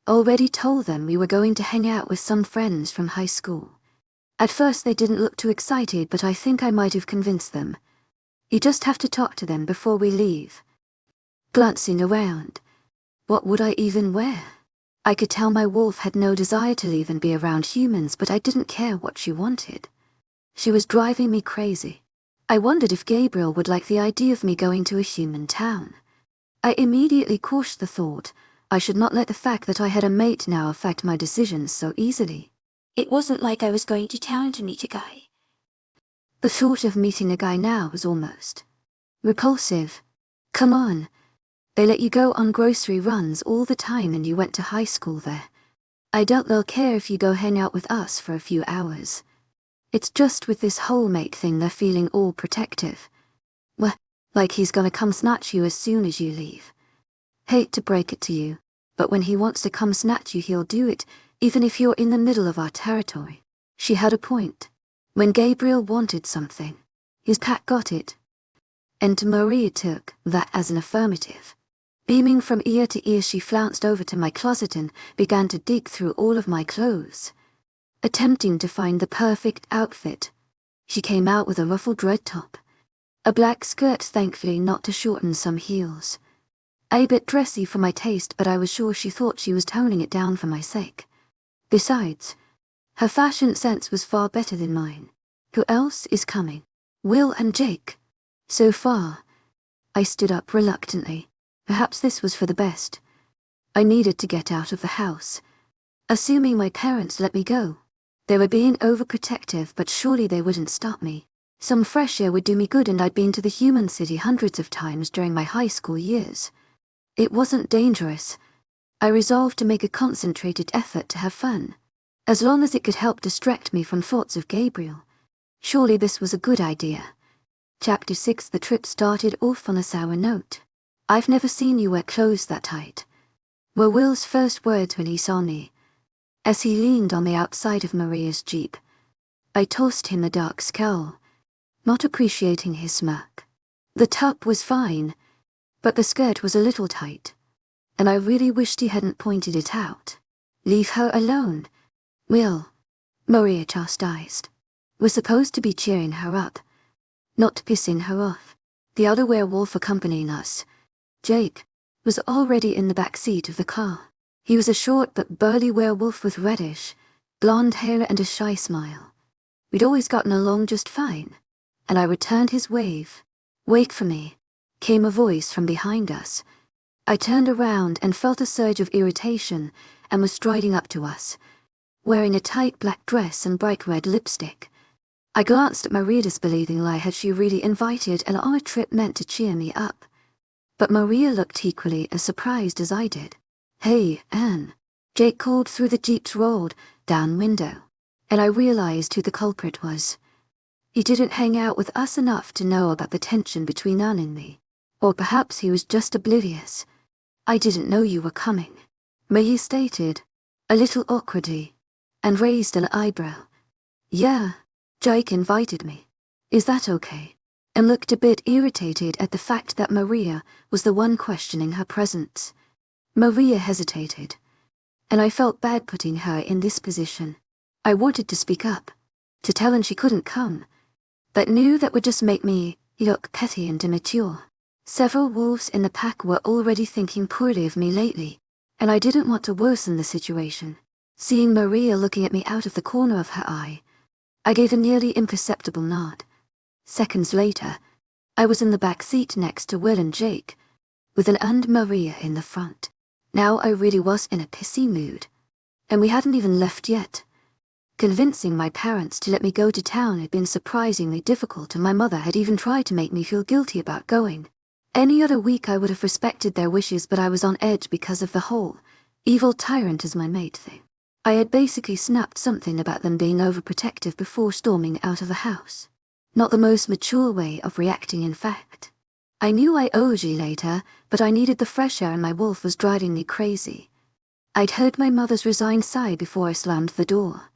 already told them we were going to hang out with some friends from high school. At first they didn't look too excited, but I think I might have convinced them. You just have to talk to them before we leave. Glancing around, what would I even wear? I could tell my wolf had no desire to leave and be around humans, but I didn't care what she wanted. She was driving me crazy. I wondered if Gabriel would like the idea of me going to a human town. I immediately quashed the thought. I should not let the fact that I had a mate now affect my decisions so easily. It wasn't like I was going to town to meet a guy. The thought of meeting a guy now was almost repulsive. Come on. They let you go on grocery runs all the time and you went to high school there. I doubt they'll care if you go hang out with us for a few hours. It's just with this whole mate thing they're feeling all protective. Well, like he's gonna come snatch you as soon as you leave. Hate to break it to you, but when he wants to come snatch you he'll do it, even if you're in the middle of our territory. She had a point. When Gabriel wanted something, his pack got it. And Maria took that as an affirmative. Beaming from ear to ear, she flounced over to my closet and began to dig through all of my clothes, attempting to find the perfect outfit. She came out with a ruffled red top, a black skirt, thankfully not to shorten, some heels. A bit dressy for my taste, but I was sure she thought she was toning it down for my sake. Besides, her fashion sense was far better than mine. Who else is coming? Will and Jake. So far. I stood up reluctantly. Perhaps this was for the best. I needed to get out of the house. Assuming my parents let me go. They were being overprotective, but surely they wouldn't stop me. Some fresh air would do me good, and I'd been to the human city hundreds of times during my high school years. It wasn't dangerous. I resolved to make a concentrated effort to have fun, as long as it could help distract me from thoughts of Gabriel. Surely this was a good idea. Chapter 6. The trip started off on a sour note. I've never seen you wear clothes that tight, were Will's first words when he saw me, as he leaned on the outside of Maria's Jeep. I tossed him a dark scowl, not appreciating his smirk. The top was fine, but the skirt was a little tight, and I really wished he hadn't pointed it out. Leave her alone, Will, Maria chastised. We're supposed to be cheering her up, not pissing her off. The other werewolf accompanying us, Jake, was already in the back seat of the car. He was a short but burly werewolf with reddish, blonde hair and a shy smile. We'd always gotten along just fine, and I returned his wave. "Wait for me," came a voice from behind us. I turned around and felt a surge of irritation and was striding up to us, wearing a tight black dress and bright red lipstick. I glanced at Maria disbelievingly. Had she really invited an on a trip meant to cheer me up? But Maria looked equally as surprised as I did. "Hey, Anne," Jake called through the Jeep's rolled down window, and I realized who the culprit was. He didn't hang out with us enough to know about the tension between Anne and me. Or perhaps he was just oblivious. "I didn't know you were coming," Maria stated, a little awkwardly, and raised an eyebrow. "Yeah, Jake invited me. Is that okay?" And looked a bit irritated at the fact that Maria was the one questioning her presence. Maria hesitated, and I felt bad putting her in this position. I wanted to speak up, to tell Anne she couldn't come, but knew that would just make me look petty and immature. Several wolves in the pack were already thinking poorly of me lately, and I didn't want to worsen the situation. Seeing Maria looking at me out of the corner of her eye, I gave a nearly imperceptible nod. Seconds later, I was in the back seat next to Will and Jake, with Anne and Maria in the front. Now I really was in a pissy mood, and we hadn't even left yet. Convincing my parents to let me go to town had been surprisingly difficult, and my mother had even tried to make me feel guilty about going. Any other week I would have respected their wishes, but I was on edge because of the whole evil tyrant as my mate thing. I had basically snapped something about them being overprotective before storming out of the house. Not the most mature way of reacting, in fact. I knew I owed you later, but I needed the fresh air and my wolf was driving me crazy. I'd heard my mother's resigned sigh before I slammed the door,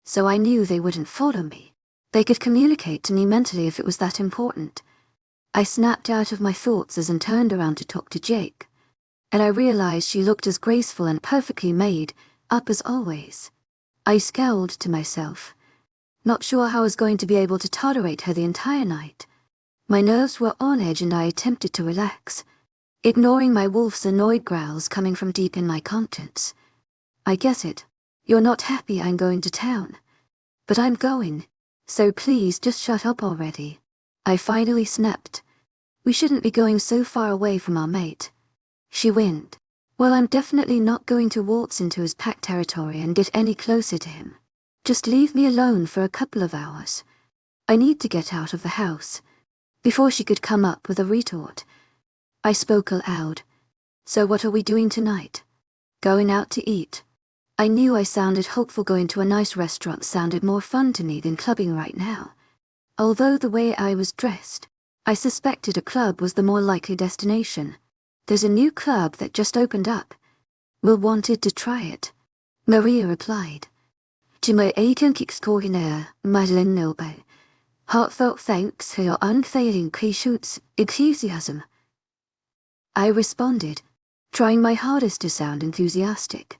so I knew they wouldn't follow me. They could communicate to me mentally if it was that important. I snapped out of my thoughts as Anne turned around to talk to Jake, and I realized she looked as graceful and perfectly made up as always. I scowled to myself, not sure how I was going to be able to tolerate her the entire night. My nerves were on edge and I attempted to relax, ignoring my wolf's annoyed growls coming from deep in my contents. "I get it. You're not happy I'm going to town. But I'm going, so please just shut up already," I finally snapped. "We shouldn't be going so far away from our mate." She winked. "Well, I'm definitely not going to waltz into his pack territory and get any closer to him. Just leave me alone for a couple of hours. I need to get out of the house." Before she could come up with a retort, I spoke aloud. "So what are we doing tonight? Going out to eat?" I knew I sounded hopeful. Going to a nice restaurant sounded more fun to me than clubbing right now. Although the way I was dressed, I suspected a club was the more likely destination. "There's a new club that just opened up. Will wanted to try it," Maria replied. "To my agent extraordinaire, Madeleine Noble. Heartfelt thanks for your unfailing patience, enthusiasm." I responded, trying my hardest to sound enthusiastic.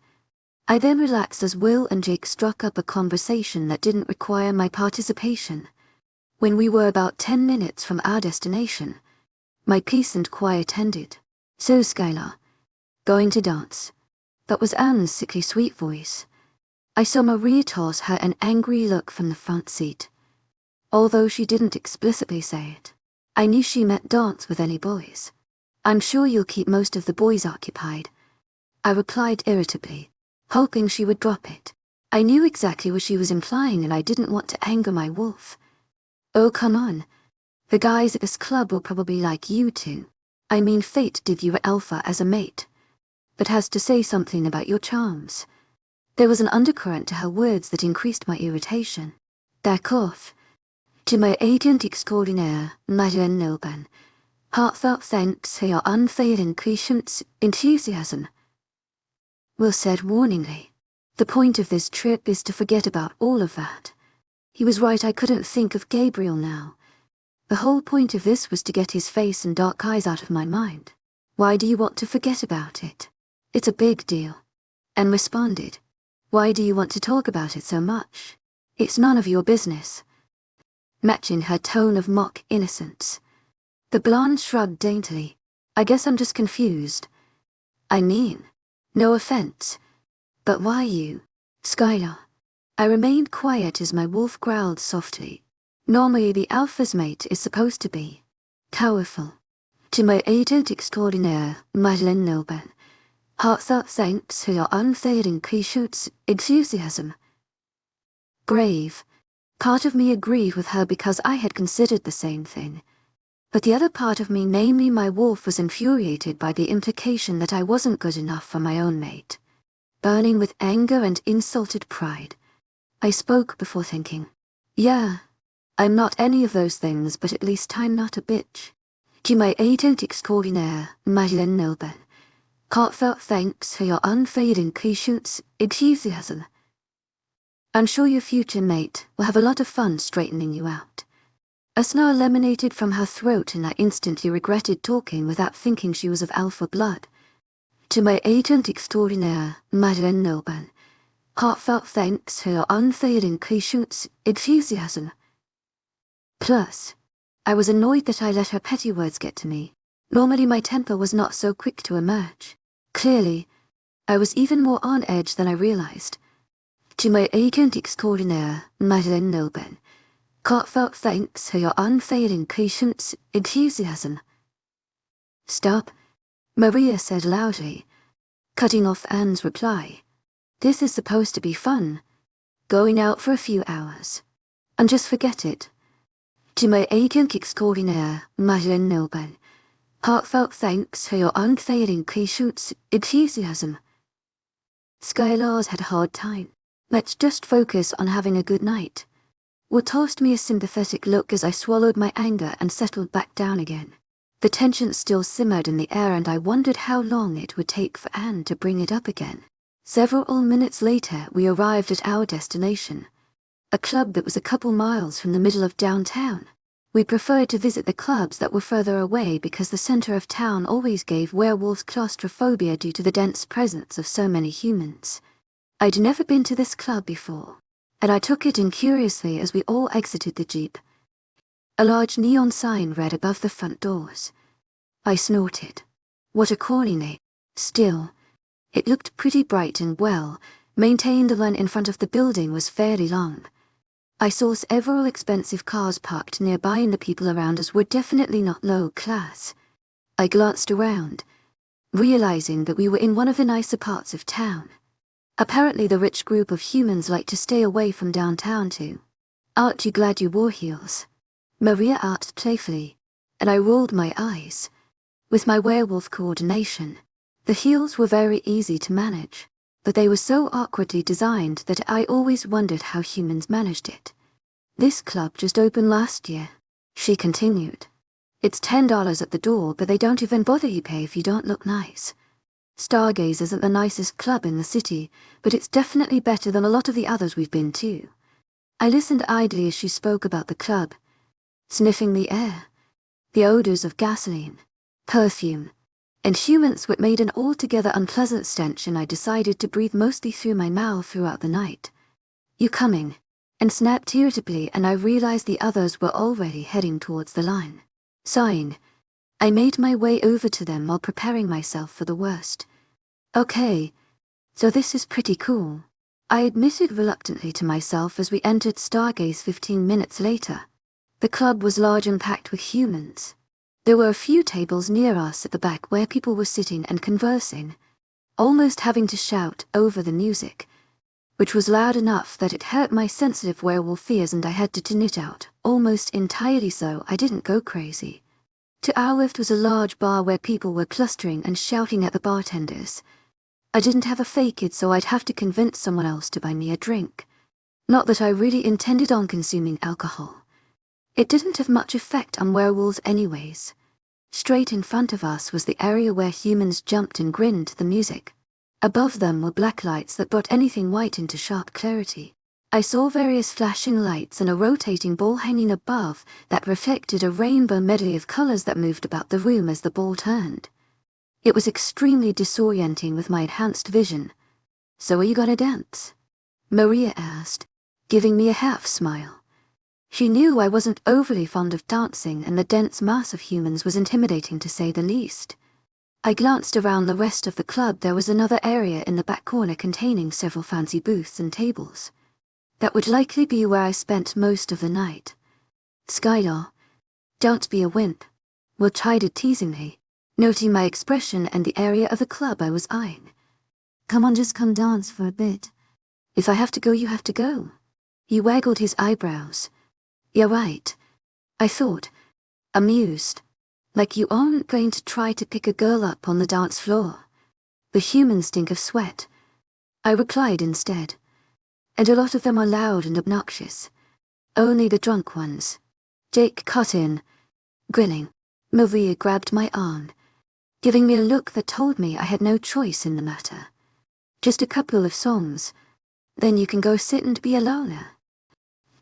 I then relaxed as Will and Jake struck up a conversation that didn't require my participation. When we were about 10 minutes from our destination, my peace and quiet ended. "So, Skylar, going to dance?" That was Anne's sickly sweet voice. I saw Maria toss her an angry look from the front seat. Although she didn't explicitly say it, I knew she meant dance with any boys. "I'm sure you'll keep most of the boys occupied," I replied irritably, hoping she would drop it. I knew exactly what she was implying and I didn't want to anger my wolf. "Oh, come on. The guys at this club will probably like you too. I mean, fate did you Alpha as a mate, but has to say something about your charms." There was an undercurrent to her words that increased my irritation. "D'accord. To my agent extraordinaire, Madeleine Noble. Heartfelt thanks for your unfailing patience, enthusiasm," Will said warningly. "The point of this trip is to forget about all of that. He was right, I couldn't think of Gabriel now. The whole point of this was to get his face and dark eyes out of my mind. Why do you want to forget about it? It's a big deal. Anne responded. Why do you want to talk about it so much? It's none of your business. Matching her tone of mock innocence. The blonde shrugged daintily. I guess I'm just confused. I mean, no offense. But why you, Skylar? I remained quiet as my wolf growled softly. Normally the alpha's mate is supposed to be powerful. To my agent extraordinaire, Madeleine Nilben, heartfelt thanks for your unfailing patience, enthusiasm. Brave. Part of me agreed with her because I had considered the same thing. But the other part of me, namely my wolf, was infuriated by the implication that I wasn't good enough for my own mate. Burning with anger and insulted pride, I spoke before thinking. Yeah, I'm not any of those things, but at least I'm not a bitch. To my agent extraordinaire, Madeleine Nilben, heartfelt thanks for your unfailing patience, enthusiasm. I'm sure your future mate will have a lot of fun straightening you out. A snarl emanated from her throat, and I instantly regretted talking without thinking she was of alpha blood. To my agent extraordinaire, Madeleine Nilben, heartfelt thanks for your unfailing patience, enthusiasm. Plus, I was annoyed that I let her petty words get to me. Normally my temper was not so quick to emerge. Clearly, I was even more on edge than I realized. To my agent extraordinaire, Madeleine Nilben, heartfelt thanks for your unfailing patience, enthusiasm. Stop, Maria said loudly, cutting off Anne's reply. This is supposed to be fun. Going out for a few hours. And just forget it. To my agent extraordinaire, Madeleine Nilben, heartfelt thanks for your unfailing patience, enthusiasm. Skylar's had a hard time. Let's just focus on having a good night. Will tossed me a sympathetic look as I swallowed my anger and settled back down again. The tension still simmered in the air, and I wondered how long it would take for Anne to bring it up again. Several minutes later, we arrived at our destination, a club that was a couple miles from the middle of downtown. We preferred to visit the clubs that were further away because the center of town always gave werewolves claustrophobia due to the dense presence of so many humans. I'd never been to this club before, and I took it in curiously as we all exited the Jeep. A large neon sign read above the front doors. I snorted. What a corny name. Still, it looked pretty bright and well maintained. The line in front of the building was fairly long. I saw several expensive cars parked nearby, and the people around us were definitely not low class. I glanced around, realizing that we were in one of the nicer parts of town. Apparently the rich group of humans like to stay away from downtown too. Aren't you glad you wore heels? Maria asked playfully, and I rolled my eyes. With my werewolf coordination, the heels were very easy to manage, but they were so awkwardly designed that I always wondered how humans managed it. This club just opened last year, she continued. It's $10 at the door, but they don't even bother you pay if you don't look nice. Stargaze isn't the nicest club in the city, but it's definitely better than a lot of the others we've been to. I listened idly as she spoke about the club, sniffing the air, the odors of gasoline, perfume, and humans, which made an altogether unpleasant stench, and I decided to breathe mostly through my mouth throughout the night. You coming? And snapped irritably, and I realized the others were already heading towards the line. Sighing, I made my way over to them while preparing myself for the worst. Okay, so this is pretty cool, I admitted reluctantly to myself as we entered Stargaze 15 minutes later. The club was large and packed with humans. There were a few tables near us at the back where people were sitting and conversing, almost having to shout over the music, which was loud enough that it hurt my sensitive werewolf ears, and I had to tune it out, almost entirely so I didn't go crazy. To our left was a large bar where people were clustering and shouting at the bartenders. I didn't have a fake it, so I'd have to convince someone else to buy me a drink. Not that I really intended on consuming alcohol. It didn't have much effect on werewolves anyways. Straight in front of us was the area where humans jumped and grinned to the music. Above them were black lights that brought anything white into sharp clarity. I saw various flashing lights and a rotating ball hanging above that reflected a rainbow medley of colors that moved about the room as the ball turned. It was extremely disorienting with my enhanced vision. "So are you gonna dance?" Maria asked, giving me a half-smile. She knew I wasn't overly fond of dancing and the dense mass of humans was intimidating to say the least. I glanced around the rest of the club. There was another area in the back corner containing several fancy booths and tables. That would likely be where I spent most of the night. "Skylar, don't be a wimp," Will chided teasingly, noting my expression and the area of the club I was eyeing. "Come on, just come dance for a bit. If I have to go, you have to go." He waggled his eyebrows. "You're right," I thought, amused. "Like you aren't going to try to pick a girl up on the dance floor. The humans stink of sweat," I replied instead. "And a lot of them are loud and obnoxious. Only the drunk ones." Jake cut in, grinning. Maria grabbed my arm, giving me a look that told me I had no choice in the matter. "Just a couple of songs, then you can go sit and be alone."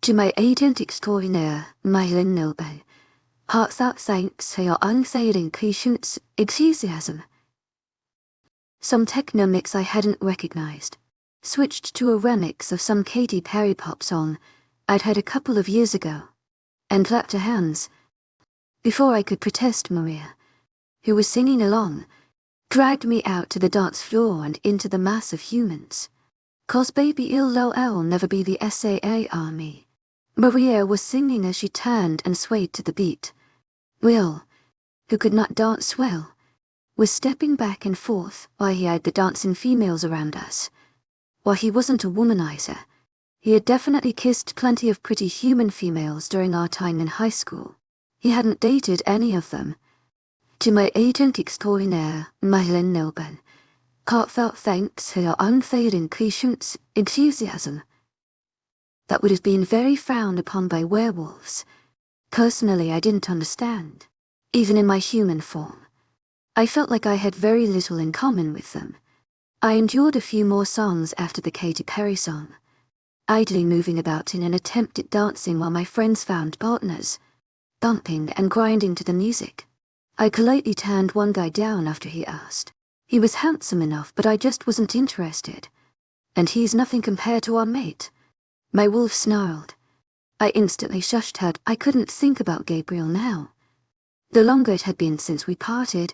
To my agent extraordinaire, Mylin Nobel, heartfelt thanks for your unfailing patience, enthusiasm. Some techno mix I hadn't recognized, switched to a remix of some Katy Perry pop song I'd heard a couple of years ago, and clapped her hands. Before I could protest, Maria, who was singing along, dragged me out to the dance floor and into the mass of humans. "'Cause baby I'll never be the SAA army," Maria was singing as she turned and swayed to the beat. Will, who could not dance well, was stepping back and forth while he eyed the dancing females around us. While he wasn't a womanizer, he had definitely kissed plenty of pretty human females during our time in high school. He hadn't dated any of them. To my agent extraordinaire, Mylin Nobel, heartfelt thanks for your unfailing patience, enthusiasm. That would have been very frowned upon by werewolves. Personally, I didn't understand, even in my human form. I felt like I had very little in common with them. I endured a few more songs after the Katy Perry song, idly moving about in an attempt at dancing while my friends found partners, bumping and grinding to the music. I politely turned one guy down after he asked. He was handsome enough, but I just wasn't interested. "And he's nothing compared to our mate," my wolf snarled. I instantly shushed her. I couldn't think about Gabriel now. The longer it had been since we parted,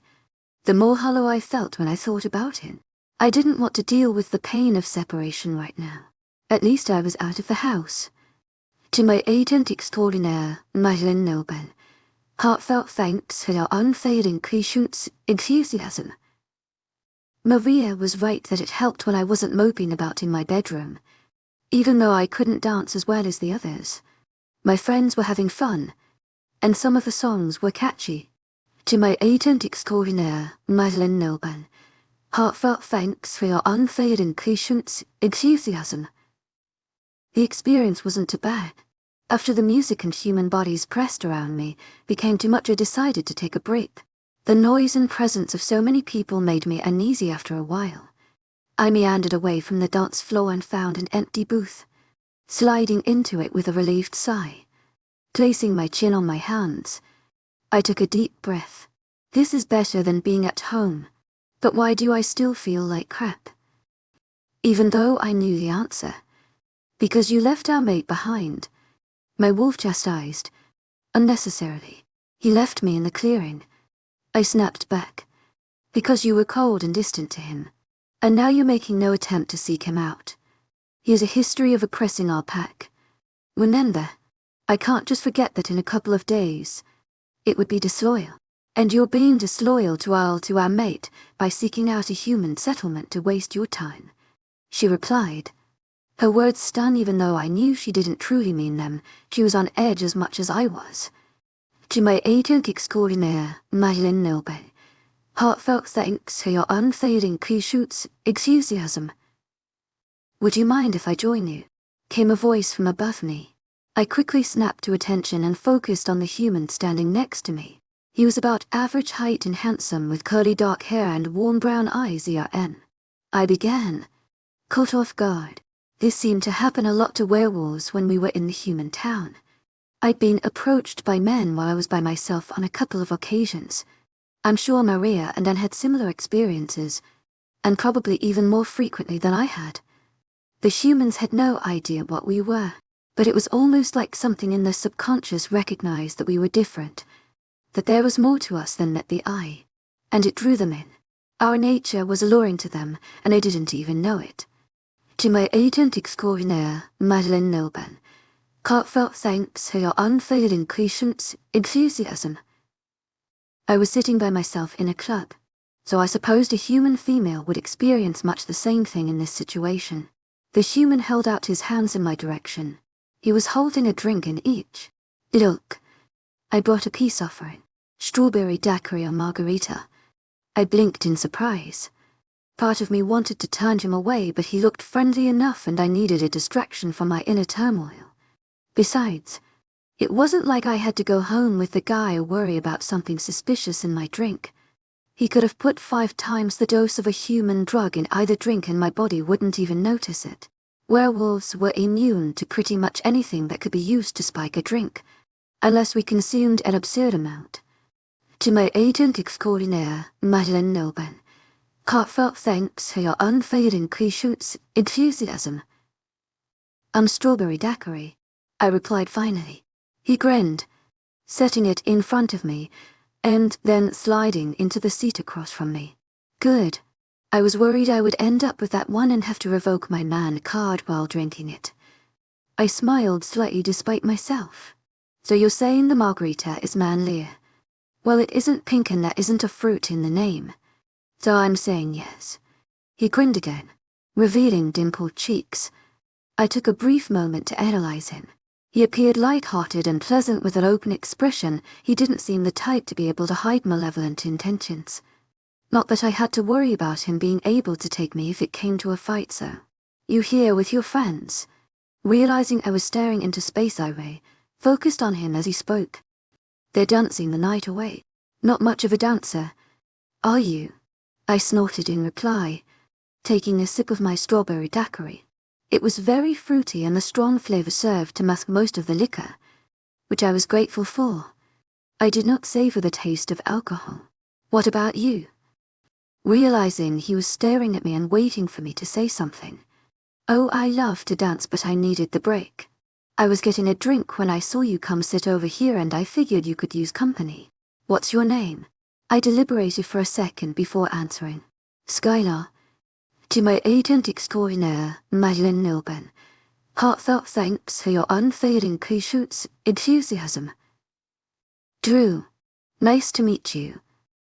the more hollow I felt when I thought about him. I didn't want to deal with the pain of separation right now. At least I was out of the house. To my agent extraordinaire, Mylin Nobel, heartfelt thanks for your unfailing patience, enthusiasm. Maria was right that it helped when I wasn't moping about in my bedroom. Even though I couldn't dance as well as the others, my friends were having fun, and some of the songs were catchy. To my agent extraordinaire, Mylin Nobel, heartfelt thanks for your unfailing patience, enthusiasm. The experience wasn't too bad. After the music and human bodies pressed around me became too much, I decided to take a break. The noise and presence of so many people made me uneasy after a while. I meandered away from the dance floor and found an empty booth, sliding into it with a relieved sigh. Placing my chin on my hands, I took a deep breath. This is better than being at home. But why do I still feel like crap? Even though I knew the answer. "Because you left our mate behind," my wolf chastised. Unnecessarily. "He left me in the clearing." I snapped back. "Because you were cold and distant to him. And now you're making no attempt to seek him out. He has a history of oppressing our pack. Remember, I can't just forget that in a couple of days. It would be disloyal. And you're being disloyal to our mate by seeking out a human settlement to waste your time," she replied. Her words stung even though I knew she didn't truly mean them. She was on edge as much as I was. To my agent extraordinaire, Mylin Nobel, heartfelt thanks for your unfailing patience, enthusiasm. "Would you mind if I join you?" came a voice from above me. I quickly snapped to attention and focused on the human standing next to me. He was about average height and handsome with curly dark hair and warm brown eyes. I began, caught off guard. This seemed to happen a lot to werewolves when we were in the human town. I'd been approached by men while I was by myself on a couple of occasions. I'm sure Maria and Anne had similar experiences, and probably even more frequently than I had. The humans had no idea what we were, but it was almost like something in their subconscious recognized that we were different, that there was more to us than met the eye, and it drew them in. Our nature was alluring to them, and they didn't even know it. To my agent extraordinaire, Madeleine Nilben, heartfelt thanks for your unfailing patience, enthusiasm. I was sitting by myself in a club, so I supposed a human female would experience much the same thing in this situation. The human held out his hands in my direction. He was holding a drink in each. Look. I brought a peace offering. Strawberry daiquiri or margarita. I blinked in surprise. Part of me wanted to turn him away, but he looked friendly enough and I needed a distraction from my inner turmoil. Besides, it wasn't like I had to go home with the guy or worry about something suspicious in my drink. He could have put 5 times the dose of a human drug in either drink and my body wouldn't even notice it. Werewolves were immune to pretty much anything that could be used to spike a drink, unless we consumed an absurd amount. To my agent extraordinaire, Madeleine Nilben, heartfelt thanks for your unfailing patience, enthusiasm. Strawberry daiquiri, I replied finally. He grinned, setting it in front of me, and then sliding into the seat across from me. Good. I was worried I would end up with that one and have to revoke my man card while drinking it. I smiled slightly despite myself. So you're saying the margarita is manlier? Well, it isn't pink and there isn't a fruit in the name. So I'm saying yes. He grinned again, revealing dimpled cheeks. I took a brief moment to analyze him. He appeared light-hearted and pleasant with an open expression. He didn't seem the type to be able to hide malevolent intentions. Not that I had to worry about him being able to take me if it came to a fight, so. You here with your friends? Realizing I was staring into space, I focused on him as he spoke. They're dancing the night away. Not much of a dancer. Are you? I snorted in reply, taking a sip of my strawberry daiquiri. It was very fruity and the strong flavor served to mask most of the liquor, which I was grateful for. I did not savor the taste of alcohol. What about you? Realizing he was staring at me and waiting for me to say something. Oh, I love to dance, but I needed the break. I was getting a drink when I saw you come sit over here and I figured you could use company. What's your name? I deliberated for a second before answering. Skylar. To my agent extraordinaire, Madeleine Nilben, heartfelt thanks for your unfailing patience, enthusiasm. Drew. Nice to meet you.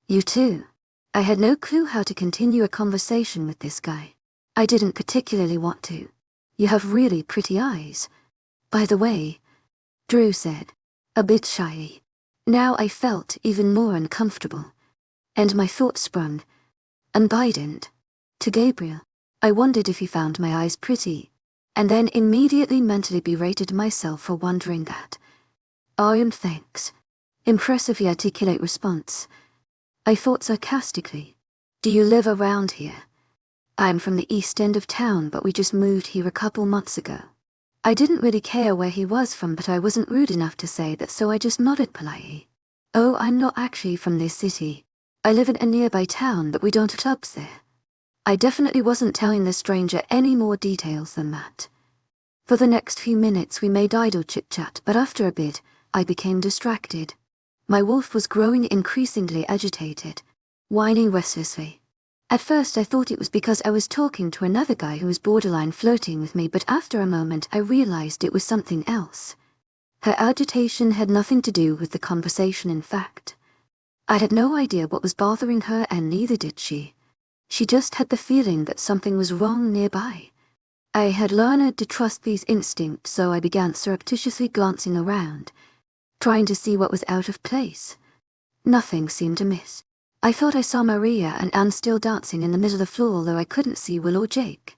You too. I had no clue how to continue a conversation with this guy. I didn't particularly want to. You have really pretty eyes. By the way, Drew said, a bit shyly. Now I felt even more uncomfortable, and my thoughts sprung, unbident, to Gabriel. I wondered if he found my eyes pretty, and then immediately mentally berated myself for wondering that. Thanks. Impressively articulate response. I thought sarcastically. Do you live around here? I'm from the east end of town, but we just moved here a couple months ago. I didn't really care where he was from, but I wasn't rude enough to say that, so I just nodded politely. Oh, I'm not actually from this city. I live in a nearby town, but we don't have clubs there. I definitely wasn't telling the stranger any more details than that. For the next few minutes we made idle chit-chat, but after a bit, I became distracted. My wolf was growing increasingly agitated, whining restlessly. At first I thought it was because I was talking to another guy who was borderline flirting with me, but after a moment I realized it was something else. Her agitation had nothing to do with the conversation, in fact. I had no idea what was bothering her, and neither did she. She just had the feeling that something was wrong nearby. I had learned to trust these instincts, so I began surreptitiously glancing around, trying to see what was out of place. Nothing seemed amiss. I thought I saw Maria and Anne still dancing in the middle of the floor, though I couldn't see Will or Jake.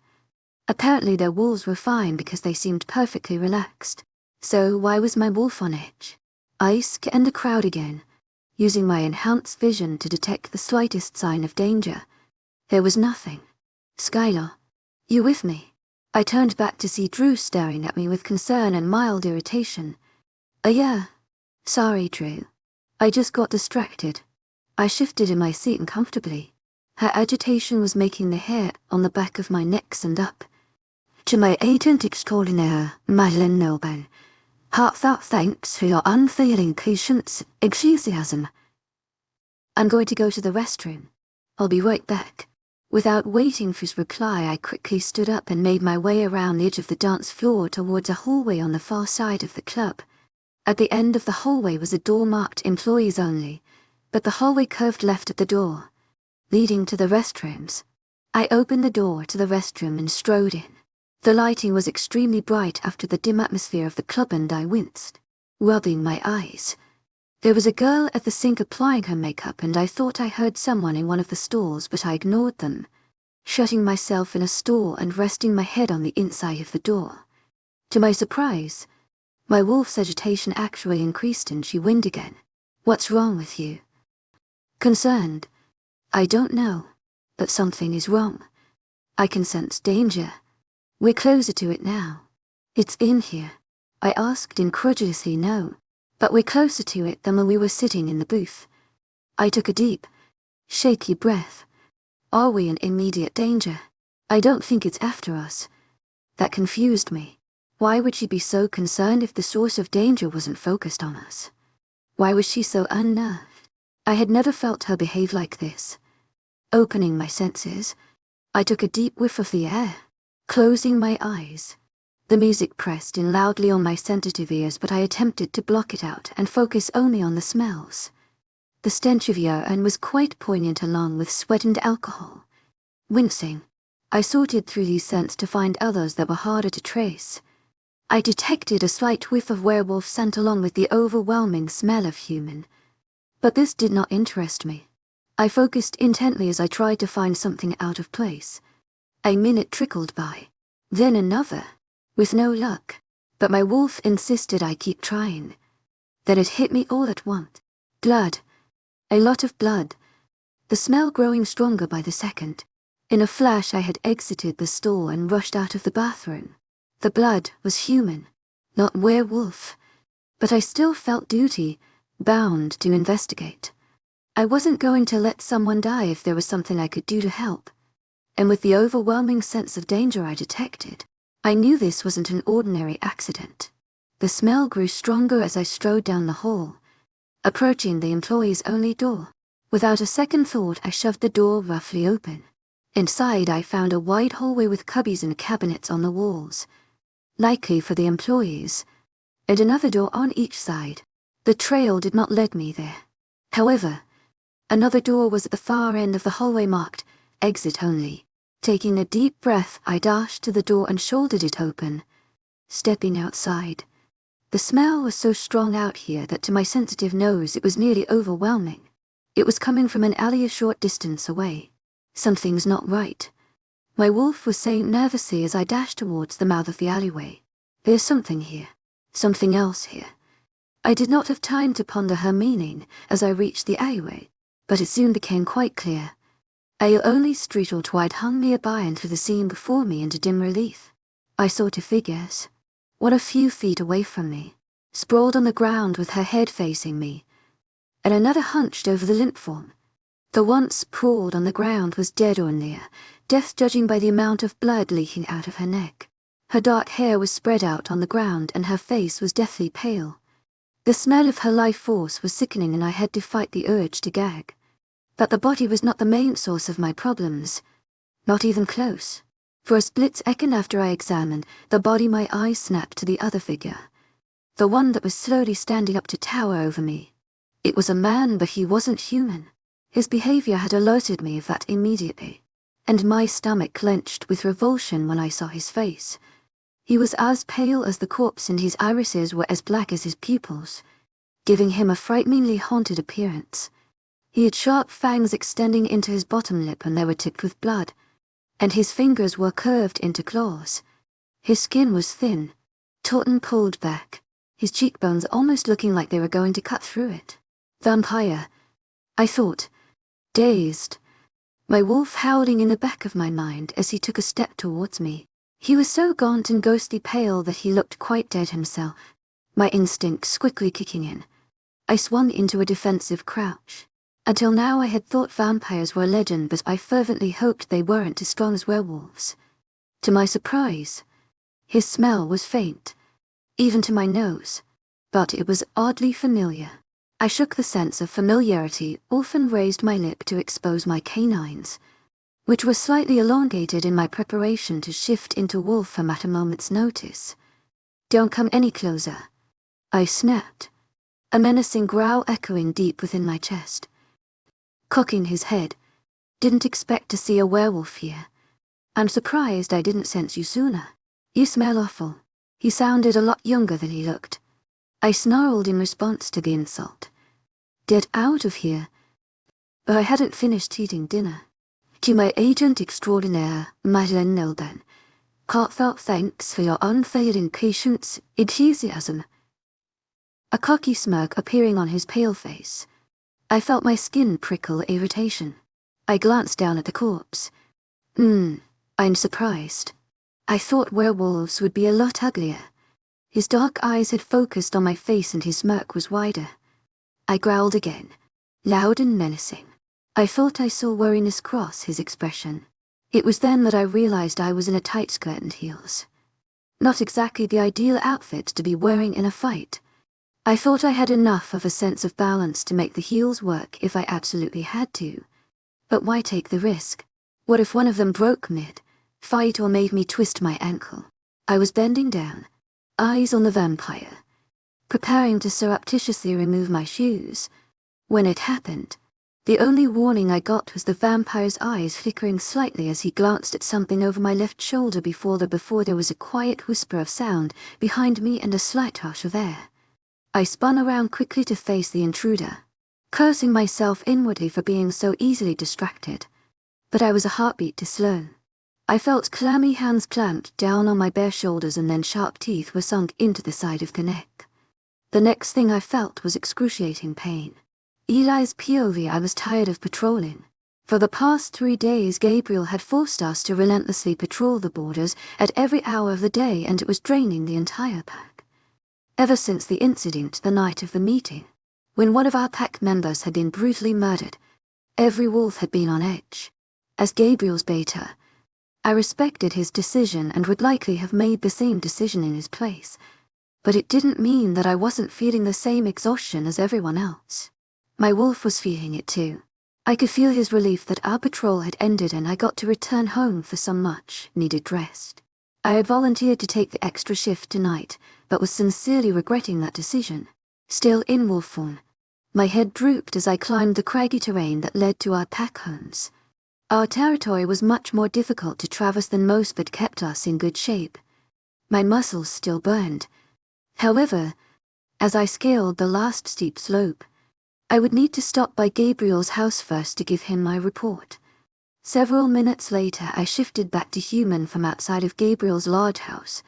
Apparently their wolves were fine because they seemed perfectly relaxed. So why was my wolf on edge? I scanned the crowd again, using my enhanced vision to detect the slightest sign of danger. There was nothing. Skylar, you with me? I turned back to see Drew staring at me with concern and mild irritation. Yeah. Sorry, Drew. I just got distracted. I shifted in my seat uncomfortably. Her agitation was making the hair on the back of my neck stand up. To my agent extraordinaire, Madeleine Noble, heartfelt thanks for your unfailing patience, enthusiasm. I'm going to go to the restroom. I'll be right back. Without waiting for his reply, I quickly stood up and made my way around the edge of the dance floor towards a hallway on the far side of the club. At the end of the hallway was a door marked Employees Only, but the hallway curved left at the door, leading to the restrooms. I opened the door to the restroom and strode in. The lighting was extremely bright after the dim atmosphere of the club, and I winced, rubbing my eyes. There was a girl at the sink applying her makeup, and I thought I heard someone in one of the stalls, but I ignored them, shutting myself in a stall and resting my head on the inside of the door. To my surprise, my wolf's agitation actually increased and she whined again. What's wrong with you? Concerned. I don't know, but something is wrong. I can sense danger. We're closer to it now. It's in here. I asked incredulously. No, but we're closer to it than when we were sitting in the booth. I took a deep, shaky breath. Are we in immediate danger? I don't think it's after us. That confused me. Why would she be so concerned if the source of danger wasn't focused on us? Why was she so unnerved? I had never felt her behave like this. Opening my senses, I took a deep whiff of the air, closing my eyes. The music pressed in loudly on my sensitive ears, but I attempted to block it out and focus only on the smells. The stench of urine was quite poignant, along with sweat and alcohol. Wincing, I sorted through these scents to find others that were harder to trace. I detected a slight whiff of werewolf scent along with the overwhelming smell of human. But this did not interest me. I focused intently as I tried to find something out of place. A minute trickled by, then another, with no luck, but my wolf insisted I keep trying. Then it hit me all at once. Blood. A lot of blood. The smell growing stronger by the second. In a flash I had exited the stall and rushed out of the bathroom. The blood was human, not werewolf, but I still felt duty, bound to investigate. I wasn't going to let someone die if there was something I could do to help. And with the overwhelming sense of danger I detected, I knew this wasn't an ordinary accident. The smell grew stronger as I strode down the hall, approaching the Employees Only door. Without a second thought, I shoved the door roughly open. Inside, I found a wide hallway with cubbies and cabinets on the walls, likely for the employees, and another door on each side. The trail did not lead me there. However, another door was at the far end of the hallway marked Exit Only. Taking a deep breath, I dashed to the door and shouldered it open. Stepping outside, the smell was so strong out here that to my sensitive nose it was nearly overwhelming. It was coming from an alley a short distance away. Something's not right, my wolf was saying nervously as I dashed towards the mouth of the alleyway. There's something here. Something else here. I did not have time to ponder her meaning as I reached the alleyway, but it soon became quite clear. A only street or wide hung nearby, and through the scene before me into dim relief, I saw two figures, one a few feet away from me, sprawled on the ground with her head facing me, and another hunched over the lint form. The one sprawled on the ground was dead or near death, judging by the amount of blood leaking out of her neck. Her dark hair was spread out on the ground and her face was deathly pale. The smell of her life force was sickening and I had to fight the urge to gag. But the body was not the main source of my problems. Not even close. For a split second after I examined the body, my eyes snapped to the other figure. The one that was slowly standing up to tower over me. It was a man, but he wasn't human. His behavior had alerted me of that immediately, and my stomach clenched with revulsion when I saw his face. He was as pale as the corpse and his irises were as black as his pupils, giving him a frighteningly haunted appearance. He had sharp fangs extending into his bottom lip and they were tipped with blood, and his fingers were curved into claws. His skin was thin, taut and pulled back, his cheekbones almost looking like they were going to cut through it. Vampire, I thought, dazed. My wolf howling in the back of my mind as he took a step towards me. He was so gaunt and ghostly pale that he looked quite dead himself. My instincts quickly kicking in, I swung into a defensive crouch. Until now I had thought vampires were a legend, but I fervently hoped they weren't as strong as werewolves. To my surprise, his smell was faint, even to my nose, but it was oddly familiar. I shook the sense of familiarity off and raised my lip to expose my canines, which were slightly elongated in my preparation to shift into wolf form at a moment's notice. "Don't come any closer," I snapped, a menacing growl echoing deep within my chest. Cocking his head, "Didn't expect to see a werewolf here. I'm surprised I didn't sense you sooner. You smell awful." He sounded a lot younger than he looked. I snarled in response to the insult. "Get out of here." But I hadn't finished eating dinner. "To my agent extraordinaire, Madeleine Nelben, heartfelt thanks for your unfailing patience, enthusiasm." A cocky smirk appearing on his pale face. I felt my skin prickle irritation. I glanced down at the corpse. I'm surprised. I thought werewolves would be a lot uglier." His dark eyes had focused on my face and his smirk was wider. I growled again, loud and menacing. I thought I saw worriness cross his expression. It was then that I realized I was in a tight skirt and heels. Not exactly the ideal outfit to be wearing in a fight. I thought I had enough of a sense of balance to make the heels work if I absolutely had to. But why take the risk? What if one of them broke mid-fight or made me twist my ankle? I was bending down, eyes on the vampire, preparing to surreptitiously remove my shoes. When it happened, the only warning I got was the vampire's eyes flickering slightly as he glanced at something over my left shoulder before there was a quiet whisper of sound behind me and a slight rush of air. I spun around quickly to face the intruder, cursing myself inwardly for being so easily distracted. But I was a heartbeat too slow. I felt clammy hands clamped down on my bare shoulders and then sharp teeth were sunk into the side of the neck. The next thing I felt was excruciating pain. Eli's POV. I was tired of patrolling. For the past 3 days Gabriel had forced us to relentlessly patrol the borders at every hour of the day, and it was draining the entire pack. Ever since the incident the night of the meeting, when one of our pack members had been brutally murdered, every wolf had been on edge. As Gabriel's beta, I respected his decision and would likely have made the same decision in his place, but it didn't mean that I wasn't feeling the same exhaustion as everyone else. My wolf was feeling it too. I could feel his relief that our patrol had ended and I got to return home for some much-needed rest. I had volunteered to take the extra shift tonight, but was sincerely regretting that decision. Still in wolf form, my head drooped as I climbed the craggy terrain that led to our pack homes. Our territory was much more difficult to traverse than most, but kept us in good shape. My muscles still burned. However, as I scaled the last steep slope, I would need to stop by Gabriel's house first to give him my report. Several minutes later I shifted back to human from outside of Gabriel's large house,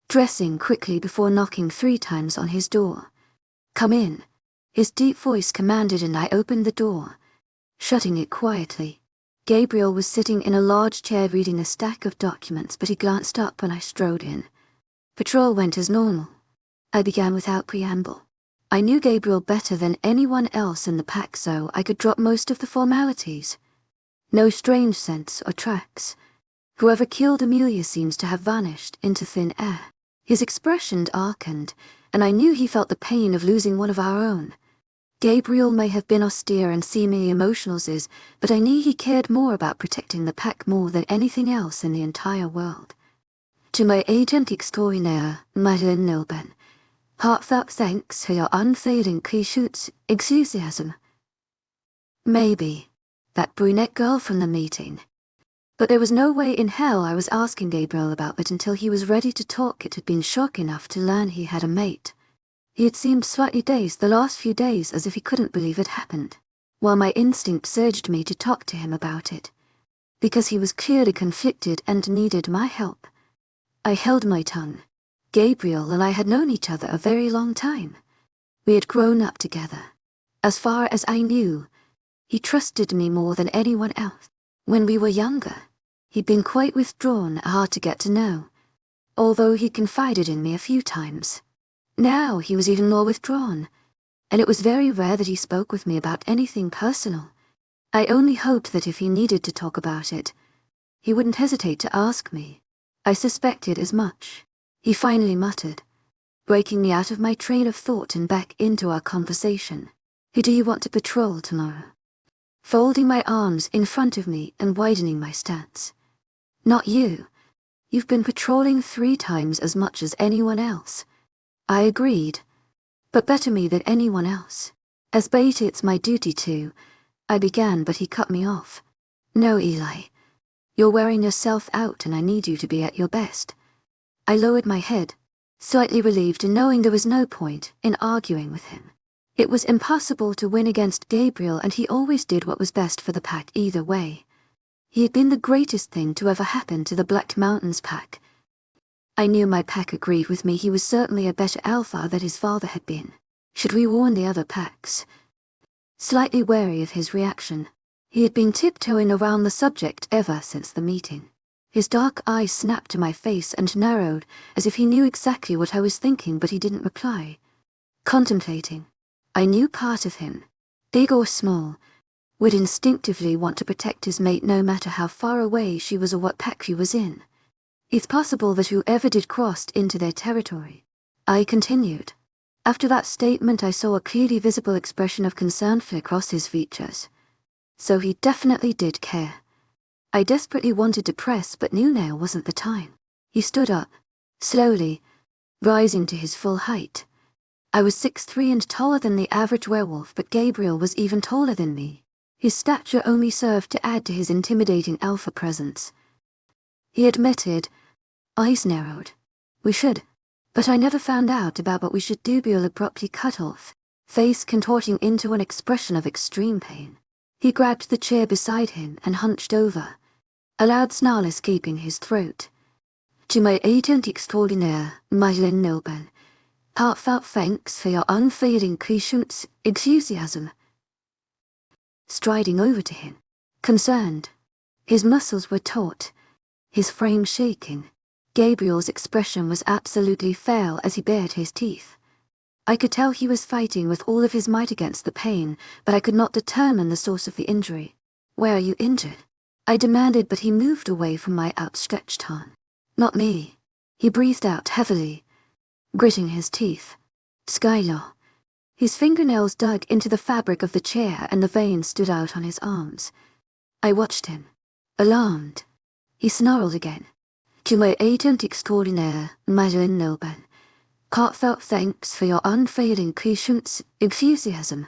dressing quickly before knocking 3 times on his door. "Come in," his deep voice commanded, and I opened the door, shutting it quietly. Gabriel was sitting in a large chair reading a stack of documents, but he glanced up when I strode in. Patrol went as normal. I began without preamble. I knew Gabriel better than anyone else in the pack, so I could drop most of the formalities. No strange scents or tracks. Whoever killed Amelia seems to have vanished into thin air. His expression darkened, and I knew he felt the pain of losing one of our own. Gabriel may have been austere and seemingly emotional, but I knew he cared more about protecting the pack more than anything else in the entire world. "To my agent extraordinaire, Madeleine Nelben, heartfelt thanks for your unfailing patience, enthusiasm." Maybe that brunette girl from the meeting. But there was no way in hell I was asking Gabriel about it until he was ready to talk. It had been shock enough to learn he had a mate. He had seemed slightly dazed the last few days, as if he couldn't believe it happened, while my instinct urged me to talk to him about it, because he was clearly conflicted and needed my help. I held my tongue. Gabriel and I had known each other a very long time. We had grown up together. As far as I knew, he trusted me more than anyone else. When we were younger, he'd been quite withdrawn, hard to get to know, although he confided in me a few times. Now he was even more withdrawn, and it was very rare that he spoke with me about anything personal. I only hoped that if he needed to talk about it, he wouldn't hesitate to ask me. I suspected as much. He finally muttered, breaking me out of my train of thought and back into our conversation. "Who do you want to patrol tomorrow?" Folding my arms in front of me and widening my stance. "Not you. You've been patrolling 3 times as much as anyone else." I agreed. "But better me than anyone else. As bait it's my duty to," I began, but he cut me off. "No, Eli. You're wearing yourself out and I need you to be at your best." I lowered my head, slightly relieved in knowing there was no point in arguing with him. It was impossible to win against Gabriel, and he always did what was best for the pack either way. He had been the greatest thing to ever happen to the Black Mountains pack. I knew my pack agreed with me. He was certainly a better alpha than his father had been. Should we warn the other packs? Slightly wary of his reaction, he had been tiptoeing around the subject ever since the meeting. His dark eyes snapped to my face and narrowed, as if he knew exactly what I was thinking, but he didn't reply. Contemplating. I knew part of him, big or small, would instinctively want to protect his mate no matter how far away she was or what pack she was in. It's possible that whoever did crossed into their territory. I continued. After that statement I saw a clearly visible expression of concern flicker across his features. So he definitely did care. I desperately wanted to press, but knew now wasn't the time. He stood up, slowly, rising to his full height. I was 6'3" and taller than the average werewolf, but Gabriel was even taller than me. His stature only served to add to his intimidating alpha presence. He admitted, eyes narrowed. "We should. But I never found out about what we should do." Bill abruptly cut off, face contorting into an expression of extreme pain. He grabbed the chair beside him and hunched over, a loud snarl escaping his throat. "To my agent extraordinaire, Madeleine Nilben, heartfelt thanks for your unfailing patience, enthusiasm." Striding over to him, concerned. His muscles were taut, his frame shaking. Gabriel's expression was absolutely feral as he bared his teeth. I could tell he was fighting with all of his might against the pain, but I could not determine the source of the injury. "Where are you injured?" I demanded, but he moved away from my outstretched hand. "Not me." He breathed out heavily, gritting his teeth. "Skylar." His fingernails dug into the fabric of the chair and the veins stood out on his arms. I watched him, alarmed. He snarled again. "To my agent extraordinaire, Madeleine Nilben, heartfelt thanks for your unfailing patience, enthusiasm."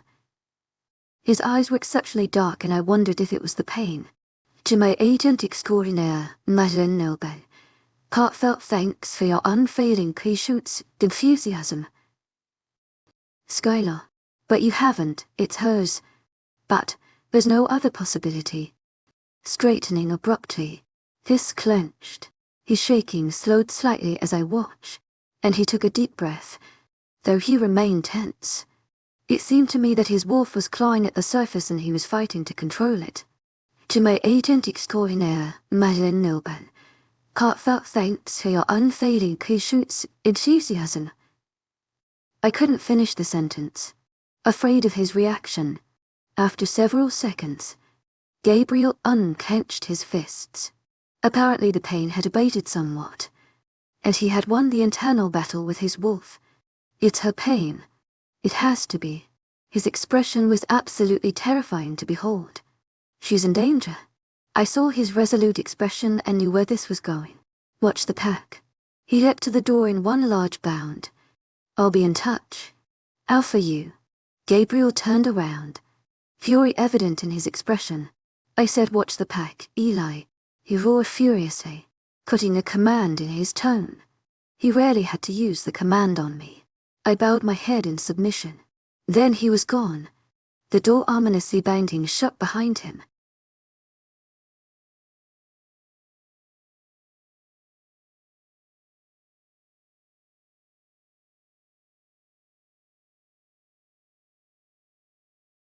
His eyes were exceptionally dark and I wondered if it was the pain. "To my agent extraordinaire, Madeleine Nilben, heartfelt thanks for your unfailing patience, enthusiasm." "Skylar, but you haven't, it's hers." "But there's no other possibility." Straightening abruptly, fists clenched, his shaking slowed slightly as I watched, and he took a deep breath, though he remained tense. It seemed to me that his wolf was clawing at the surface and he was fighting to control it. "To my agent extraordinaire, Madeleine Nilben, heartfelt thanks for your unfailing patience, enthusiasm." I couldn't finish the sentence, afraid of his reaction. After several seconds, Gabriel unclenched his fists. Apparently the pain had abated somewhat, and he had won the internal battle with his wolf. "It's her pain. It has to be." His expression was absolutely terrifying to behold. "She's in danger." I saw his resolute expression and knew where this was going. "Watch the pack." He leapt to the door in one large bound. "I'll be in touch." "Alpha you." Gabriel turned around, fury evident in his expression. I said, "Watch the pack, Eli." He roared furiously, putting a command in his tone. He rarely had to use the command on me. I bowed my head in submission. Then he was gone, the door ominously banging shut behind him.